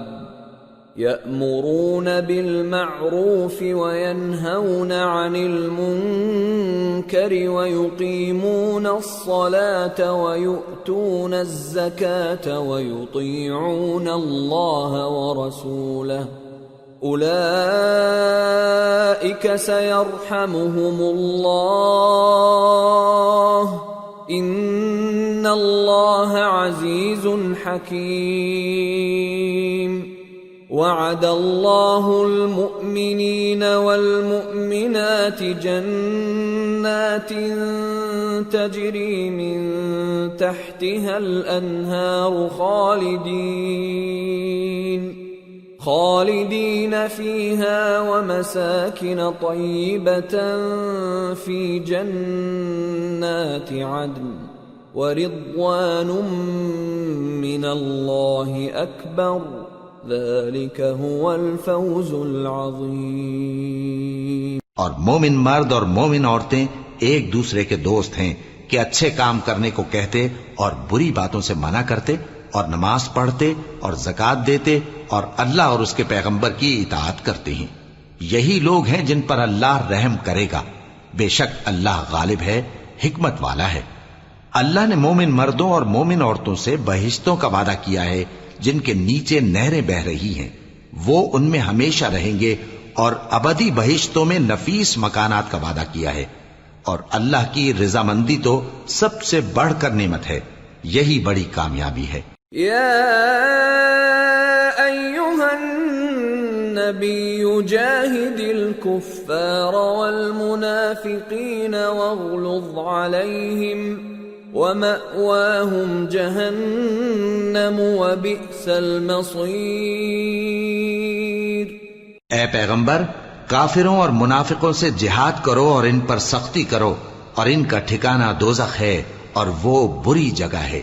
S1: يأمرون بالمعروف وينهون عن المنكر ويقيمون الصلاة ويؤتون الزكاة ويطيعون الله ورسوله أولئك سيرحمهم الله إن الله عزيز حكيم۔ وعد الله المؤمنين والمؤمنات جنات تجري من تحتها الأنهار خالدين فيها ومساكن طيبة في جنات عدن ورضوان من الله أكبر ذلك هو الفوز العظیم۔
S2: اور مومن مرد اور مومن عورتیں ایک دوسرے کے دوست ہیں کہ اچھے کام کرنے کو کہتے اور بری باتوں سے منع کرتے اور نماز پڑھتے اور زکوٰۃ دیتے اور اللہ اور اس کے پیغمبر کی اطاعت کرتے ہیں۔ یہی لوگ ہیں جن پر اللہ رحم کرے گا، بے شک اللہ غالب ہے، حکمت والا ہے۔ اللہ نے مومن مردوں اور مومن عورتوں سے بہشتوں کا وعدہ کیا ہے جن کے نیچے نہریں بہ رہی ہیں، وہ ان میں ہمیشہ رہیں گے، اور ابدی بہشتوں میں نفیس مکانات کا وعدہ کیا ہے، اور اللہ کی رضامندی تو سب سے بڑھ کر نعمت ہے، یہی بڑی کامیابی ہے۔
S1: یا ایھا النبی جاہد الکفار والمنافقین واغلظ علیہم وَمَأْوَاهُمْ جَهَنَّمُ وَبِئْسَ الْمَصِيرُ۔
S2: اے پیغمبر، کافروں اور منافقوں سے جہاد کرو اور ان پر سختی کرو، اور ان کا ٹھکانہ دوزخ ہے اور وہ بری جگہ ہے۔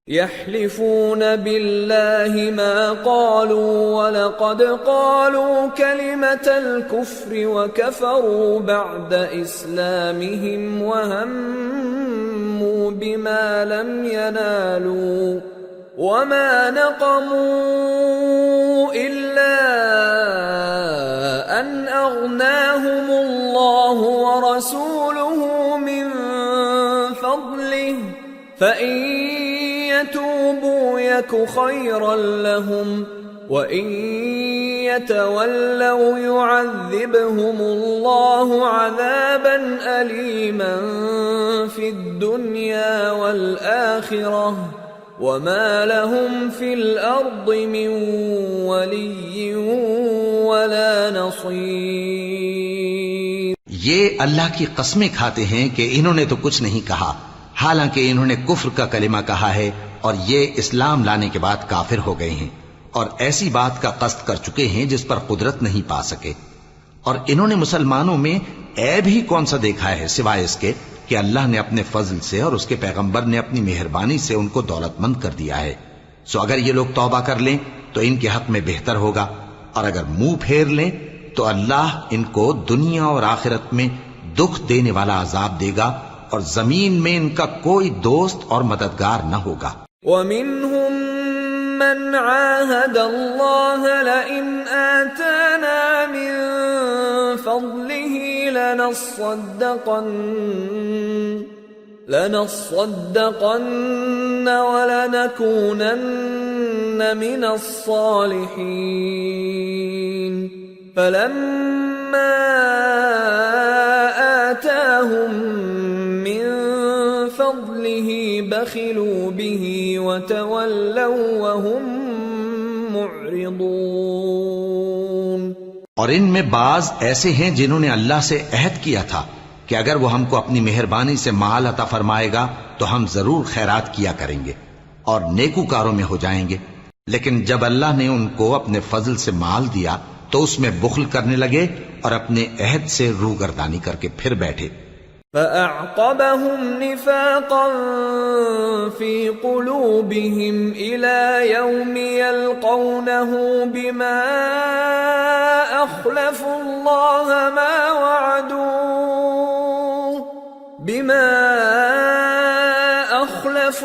S1: يحلفون بالله ما قالوا ولقد قالوا كلمة الكفر وكفروا بعد إسلامهم وهموا بما لم ينالوا وما نقموا إلا أن أغناهم الله ورسوله من فضله فإن يتوبوا يك خيرا لهم وإن يتولوا يعذبهم الله عذابا أليما في الدنيا والآخرة وما لهم في الأرض من ولي ولا نصير۔
S2: یہ اللہ کی قسمیں کھاتے ہیں کہ انہوں نے تو کچھ نہیں کہا، حالانکہ انہوں نے کفر کا کلمہ کہا ہے اور یہ اسلام لانے کے بعد کافر ہو گئے ہیں، اور ایسی بات کا قصد کر چکے ہیں جس پر قدرت نہیں پا سکے۔ اور انہوں نے مسلمانوں میں عیب ہی کون سا دیکھا ہے سوائے اس کے کہ اللہ نے اپنے فضل سے اور اس کے پیغمبر نے اپنی مہربانی سے ان کو دولت مند کر دیا ہے۔ سو اگر یہ لوگ توبہ کر لیں تو ان کے حق میں بہتر ہوگا، اور اگر منہ پھیر لیں تو اللہ ان کو دنیا اور آخرت میں دکھ دینے والا عذاب دے گا، اور زمین میں ان کا کوئی دوست اور مددگار نہ ہوگا۔
S1: وَمِنْهُمْ مَنْ عَاهَدَ اللَّهَ لَئِنْ آتَانَا مِنْ فَضْلِهِ لنصدقن ولنكونن من الصالحين فلما آتاهم من فضله بخلوا به وتولوا وهم معرضون۔
S2: اور ان میں بعض ایسے ہیں جنہوں نے اللہ سے عہد کیا تھا کہ اگر وہ ہم کو اپنی مہربانی سے مال عطا فرمائے گا تو ہم ضرور خیرات کیا کریں گے اور نیکوکاروں میں ہو جائیں گے، لیکن جب اللہ نے ان کو اپنے فضل سے مال دیا تو اس میں بخل کرنے لگے اور اپنے عہد سے روگردانی کر کے پھر بیٹھے۔
S1: فأعقبهم نفاقا في قلوبهم إلى يوم يلقونه بما أخلفوا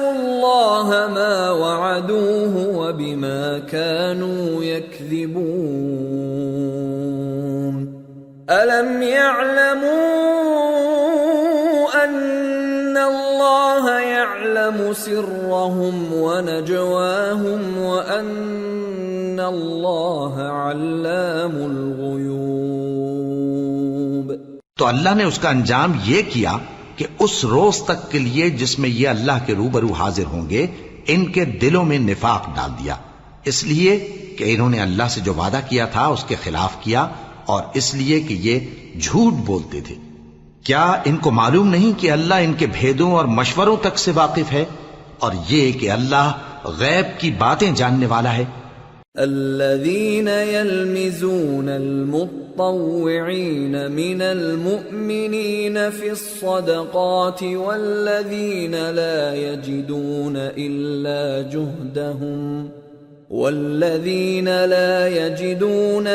S1: الله ما وعدوه وبما كانوا يكذبون ألم يعلموا أن الله يعلم سرهم ونجواهم وأن الله علام الغيوب۔
S2: تو اللہ نے اس کا انجام یہ کیا کہ اس روز تک کے لیے جس میں یہ اللہ کے روبرو حاضر ہوں گے ان کے دلوں میں نفاق ڈال دیا، اس لیے کہ انہوں نے اللہ سے جو وعدہ کیا تھا اس کے خلاف کیا، اور اس لیے کہ یہ جھوٹ بولتے تھے۔ کیا ان کو معلوم نہیں کہ اللہ ان کے بھیدوں اور مشوروں تک سے واقف ہے، اور یہ کہ اللہ غیب کی باتیں جاننے والا ہے۔
S1: الذين يلمزون المطوعين من المؤمنين في الصدقات والذين لا يجدون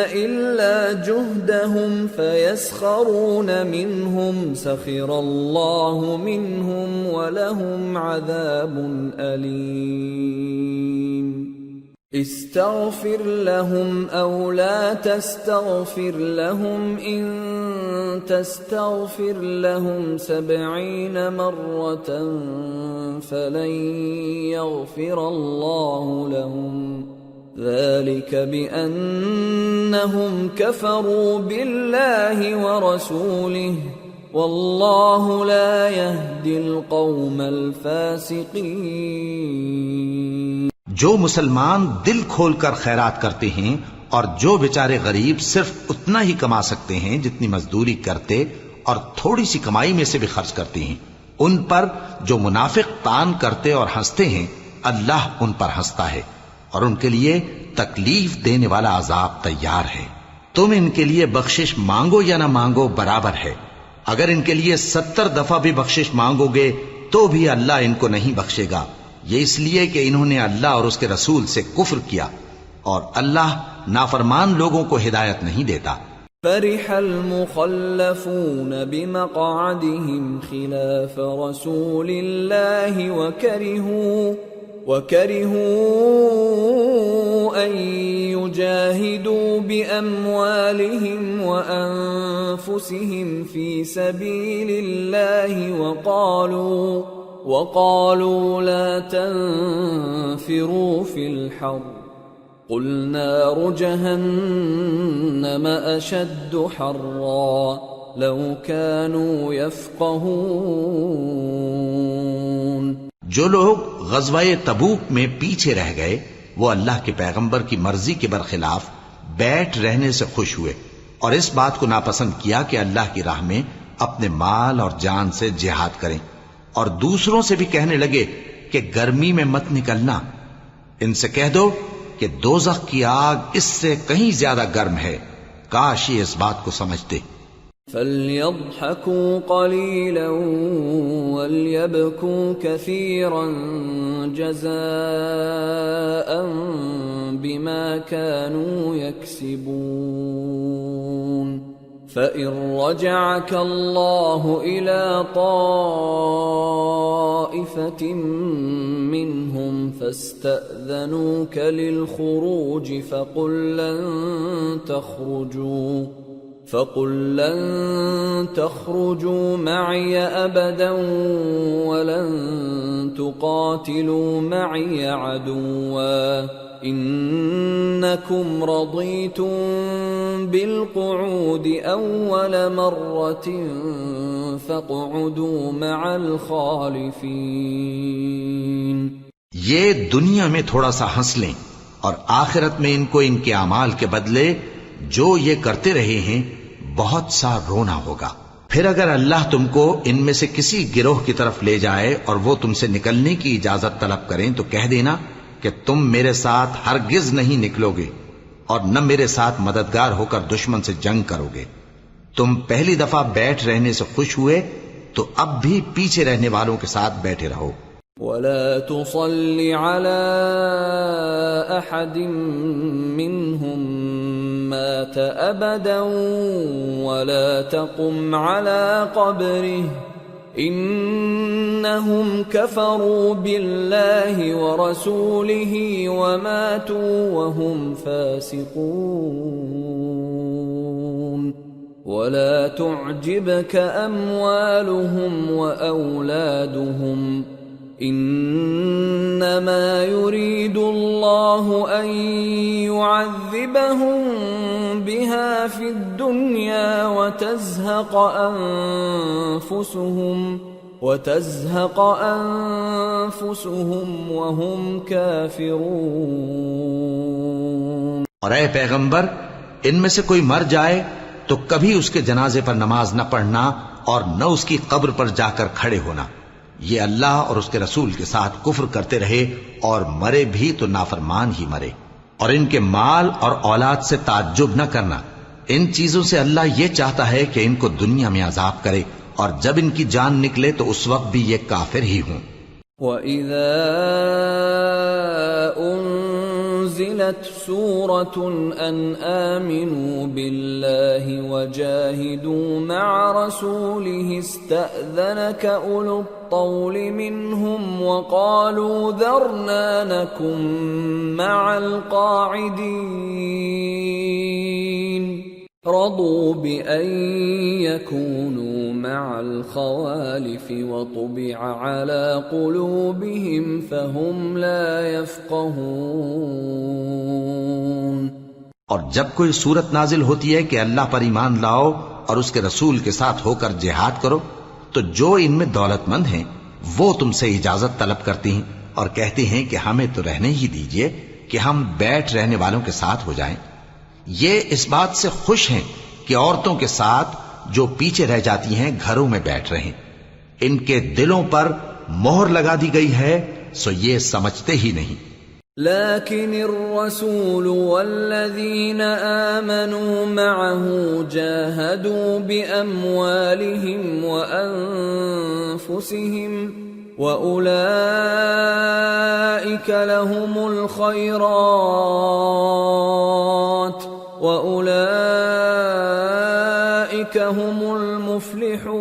S1: إلا جهدهم فيسخرون منهم سخر الله منهم ولهم عذاب أليم استغفر لهم أو لا تستغفر لهم إن تستغفر لهم 70 مرة فلن يغفر الله لهم ذلك بأنهم كفروا بالله ورسوله والله لا يهدي القوم الفاسقين۔
S2: جو مسلمان دل کھول کر خیرات کرتے ہیں اور جو بیچارے غریب صرف اتنا ہی کما سکتے ہیں جتنی مزدوری کرتے اور تھوڑی سی کمائی میں سے بھی خرچ کرتے ہیں، ان پر جو منافق تان کرتے اور ہنستے ہیں اللہ ان پر ہنستا ہے اور ان کے لیے تکلیف دینے والا عذاب تیار ہے۔ تم ان کے لیے بخشش مانگو یا نہ مانگو برابر ہے، اگر ان کے لیے 70 دفعہ بھی بخشش مانگو گے تو بھی اللہ ان کو نہیں بخشے گا، یہ اس لیے کہ انہوں نے اللہ اور اس کے رسول سے کفر کیا، اور اللہ نافرمان لوگوں کو ہدایت نہیں دیتا۔
S1: فرح المخلفون بمقعدهم خلاف رسول الله وكرهوا أن يجاهدوا بأموالهم وأنفسهم في سبيل الله وقالوا لا تنفروا في الحر قل نار جهنم أشد حرا لو كانوا يفقهون۔
S2: جو لوگ غزوہ تبوک میں پیچھے رہ گئے وہ اللہ کے پیغمبر کی مرضی کے برخلاف بیٹھ رہنے سے خوش ہوئے اور اس بات کو ناپسند کیا کہ اللہ کی راہ میں اپنے مال اور جان سے جہاد کریں، اور دوسروں سے بھی کہنے لگے کہ گرمی میں مت نکلنا۔ ان سے کہہ دو کہ دوزخ کی آگ اس سے کہیں زیادہ گرم ہے، کاش یہ اس بات کو سمجھتے۔
S1: فَلْيَضْحَكُوا قَلِيلًا وَلْيَبْكُوا كَثِيرًا جَزَاءً بِمَا كَانُوا يَكْسِبُونَ۔ فَإِن رَّجَعَكَ اللَّهُ إِلَى طَائِفَةٍ مِّنْهُمْ فَاسْتَأْذَنُوكَ لِلْخُرُوجِ فَقُل لَّن فقل لن تخرجوا معي أبدا ولن تقاتلوا معي عدوا إنكم رضيتم بالقعود أول مرة فاقعدوا مع الخالفين.
S2: یہ دنیا میں تھوڑا سا ہنس لیں اور آخرت میں ان کو ان کے اعمال کے بدلے جو یہ کرتے رہے ہیں بہت سا رونا ہوگا. پھر اگر اللہ تم کو ان میں سے کسی گروہ کی طرف لے جائے اور وہ تم سے نکلنے کی اجازت طلب کریں تو کہہ دینا کہ تم میرے ساتھ ہرگز نہیں نکلو گے اور نہ میرے ساتھ مددگار ہو کر دشمن سے جنگ کرو گے. تم پہلی دفعہ بیٹھ رہنے سے خوش ہوئے تو اب بھی پیچھے رہنے والوں کے ساتھ بیٹھے رہو.
S1: ولا تصل على أحد منهم مات أبدا ولا تقم على قبره إنهم كفروا بالله ورسوله وماتوا وهم فاسقون. ولا تعجبك أموالهم وأولادهم إنما يريد الله أن يعذبهم بها في الدنيا وتزهق أنفسهم وهم كافرون.
S2: اور اے پیغمبر ان میں سے کوئی مر جائے تو کبھی اس کے جنازے پر نماز نہ پڑھنا اور نہ اس کی قبر پر جا کر کھڑے ہونا. یہ اللہ اور اس کے رسول کے ساتھ کفر کرتے رہے اور مرے بھی تو نافرمان ہی مرے. اور ان کے مال اور اولاد سے تعجب نہ کرنا. ان چیزوں سے اللہ یہ چاہتا ہے کہ ان کو دنیا میں عذاب کرے اور جب ان کی جان نکلے تو اس وقت بھی یہ کافر ہی ہوں.
S1: وَإِذَا أُنزِلَتْ سُورَةٌ أَنْ آمِنُوا بِاللَّهِ وَجَاهِدُوا مَعَ رَسُولِهِ اسْتَأْذَنَكَ أُولُو الطَّوْلِ مِنْهُمْ وَقَالُوا ذَرْنَا نَكُنْ مَعَ الْقَاعِدِينَ رَضُوا بِأَنْ يَكُونُوا مَعَ الْخَوَالِفِ وَطُبِعَ عَلَى قُلُوبِهِمْ فَهُمْ لَا يَفْقَهُونَ.
S2: اور جب کوئی صورت نازل ہوتی ہے کہ اللہ پر ایمان لاؤ اور اس کے رسول کے ساتھ ہو کر جہاد کرو تو جو ان میں دولت مند ہیں وہ تم سے اجازت طلب کرتی ہیں اور کہتے ہیں کہ ہمیں تو رہنے ہی دیجئے کہ ہم بیٹھ رہنے والوں کے ساتھ ہو جائیں. یہ اس بات سے خوش ہیں کہ عورتوں کے ساتھ جو پیچھے رہ جاتی ہیں گھروں میں بیٹھ رہیں. ان کے دلوں پر مہر لگا دی گئی ہے سو یہ سمجھتے ہی نہیں.
S1: لكن الرسول والذين آمنوا معه جاهدوا بأموالهم وأنفسهم وأولئك لهم الخيرات وأولئك هم المفلحون.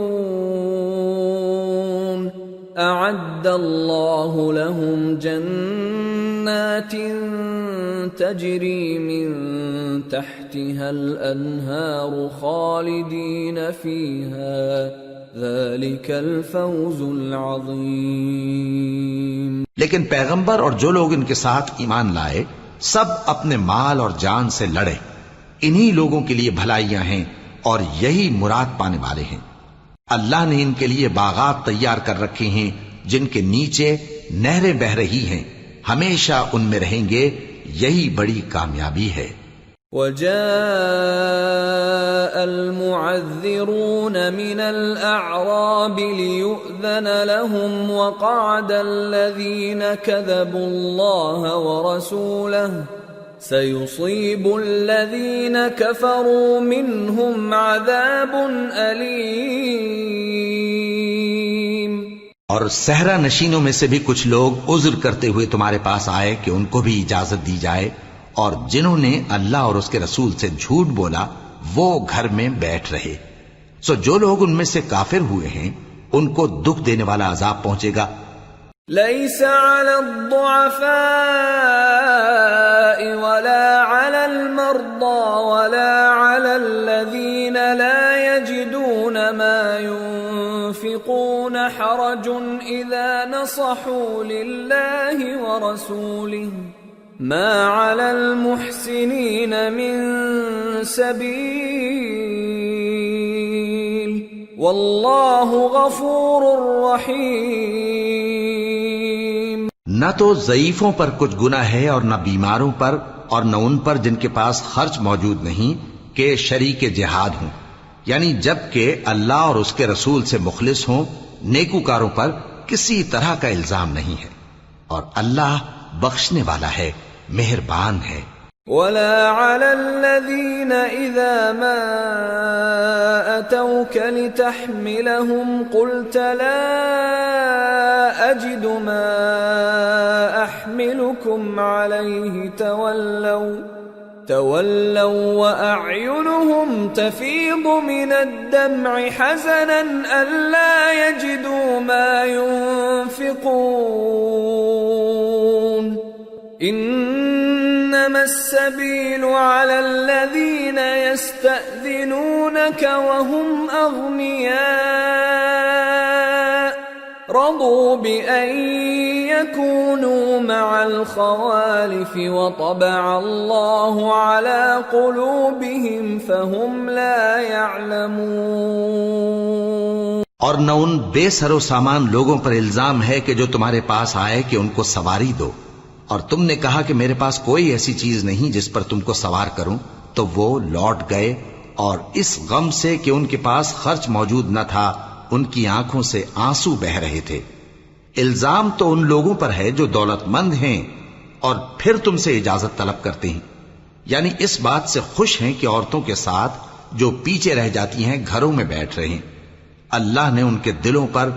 S1: أعد الله لهم جنات تجري من تحتها الأنهار خالدين فيها ذلك الفوز العظيم.
S2: لیکن پیغمبر اور جو لوگ ان کے ساتھ ایمان لائے سب اپنے مال اور جان سے لڑے. انہی لوگوں کے لیے بھلائیاں ہیں اور یہی مراد پانے والے ہیں. اللہ نے ان کے لیے باغات تیار کر رکھے ہیں جن کے نیچے نہریں بہ رہی ہیں. ہمیشہ ان میں رہیں گے. یہی بڑی کامیابی ہے.
S1: وَجَاءَ الْمُعَذِّرُونَ مِنَ الْأَعْرَابِ لِيُؤْذَنَ لَهُمْ وَقَعَدَ الَّذِينَ كَذَبُوا اللَّهَ وَرَسُولَهُ سَيُصِيبُ الَّذِينَ كَفَرُوا مِنْهُمْ عَذَابٌ أَلِيمٌ.
S2: اور صحرا نشینوں میں سے بھی کچھ لوگ عذر کرتے ہوئے تمہارے پاس آئے کہ ان کو بھی اجازت دی جائے اور جنہوں نے اللہ اور اس کے رسول سے جھوٹ بولا وہ گھر میں بیٹھ رہے. سو جو لوگ ان میں سے کافر ہوئے ہیں ان کو دکھ دینے والا عذاب پہنچے گا.
S1: ليس على الضعفاء ولا على المرضى ولا على على الذين لا يجدون ما ينفقون حرج إذا نصحوا لله ورسوله ما على المحسنين من سبيل والله غفور رحيم۔
S2: نہ تو ضعیفوں پر کچھ گناہ ہے اور نہ بیماروں پر اور نہ ان پر جن کے پاس خرچ موجود نہیں کہ شریک جہاد ہوں، یعنی جب کہ اللہ اور اس کے رسول سے مخلص ہوں، نیکوکاروں پر کسی طرح کا الزام نہیں ہے، اور اللہ بخشنے والا ہے، مہربان ہے۔
S1: ولا على الذين إذا ما أتوك لتحملهم قلت لا أجد ما أحملكم عليه تولوا وأعينهم تفيض من الدمع حزنا ألا يجدوا ما ينفقون إنما السبيل على الذين يستأذنونك وهم أغنياء رضوا بأن يكونوا مع الخوالف وطبع الله على قلوبهم فهم لا يعلمون۔
S2: اور نہ ان بے سر و سامان لوگوں پر الزام ہے کہ جو تمہارے پاس آئے کہ ان کو سواری دو، اور تم نے کہا کہ میرے پاس کوئی ایسی چیز نہیں جس پر تم کو سوار کروں، تو وہ لوٹ گئے، اور اس غم سے کہ ان کے پاس خرچ موجود نہ تھا ان کی آنکھوں سے آنسو بہ رہے تھے۔ الزام تو ان لوگوں پر ہے جو دولت مند ہیں اور پھر تم سے اجازت طلب کرتے ہیں، یعنی اس بات سے خوش ہیں کہ عورتوں کے ساتھ جو پیچھے رہ جاتی ہیں گھروں میں بیٹھ رہے ہیں۔ اللہ نے ان کے دلوں پر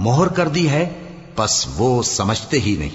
S2: مہر کر دی ہے، پس وہ سمجھتے ہی نہیں۔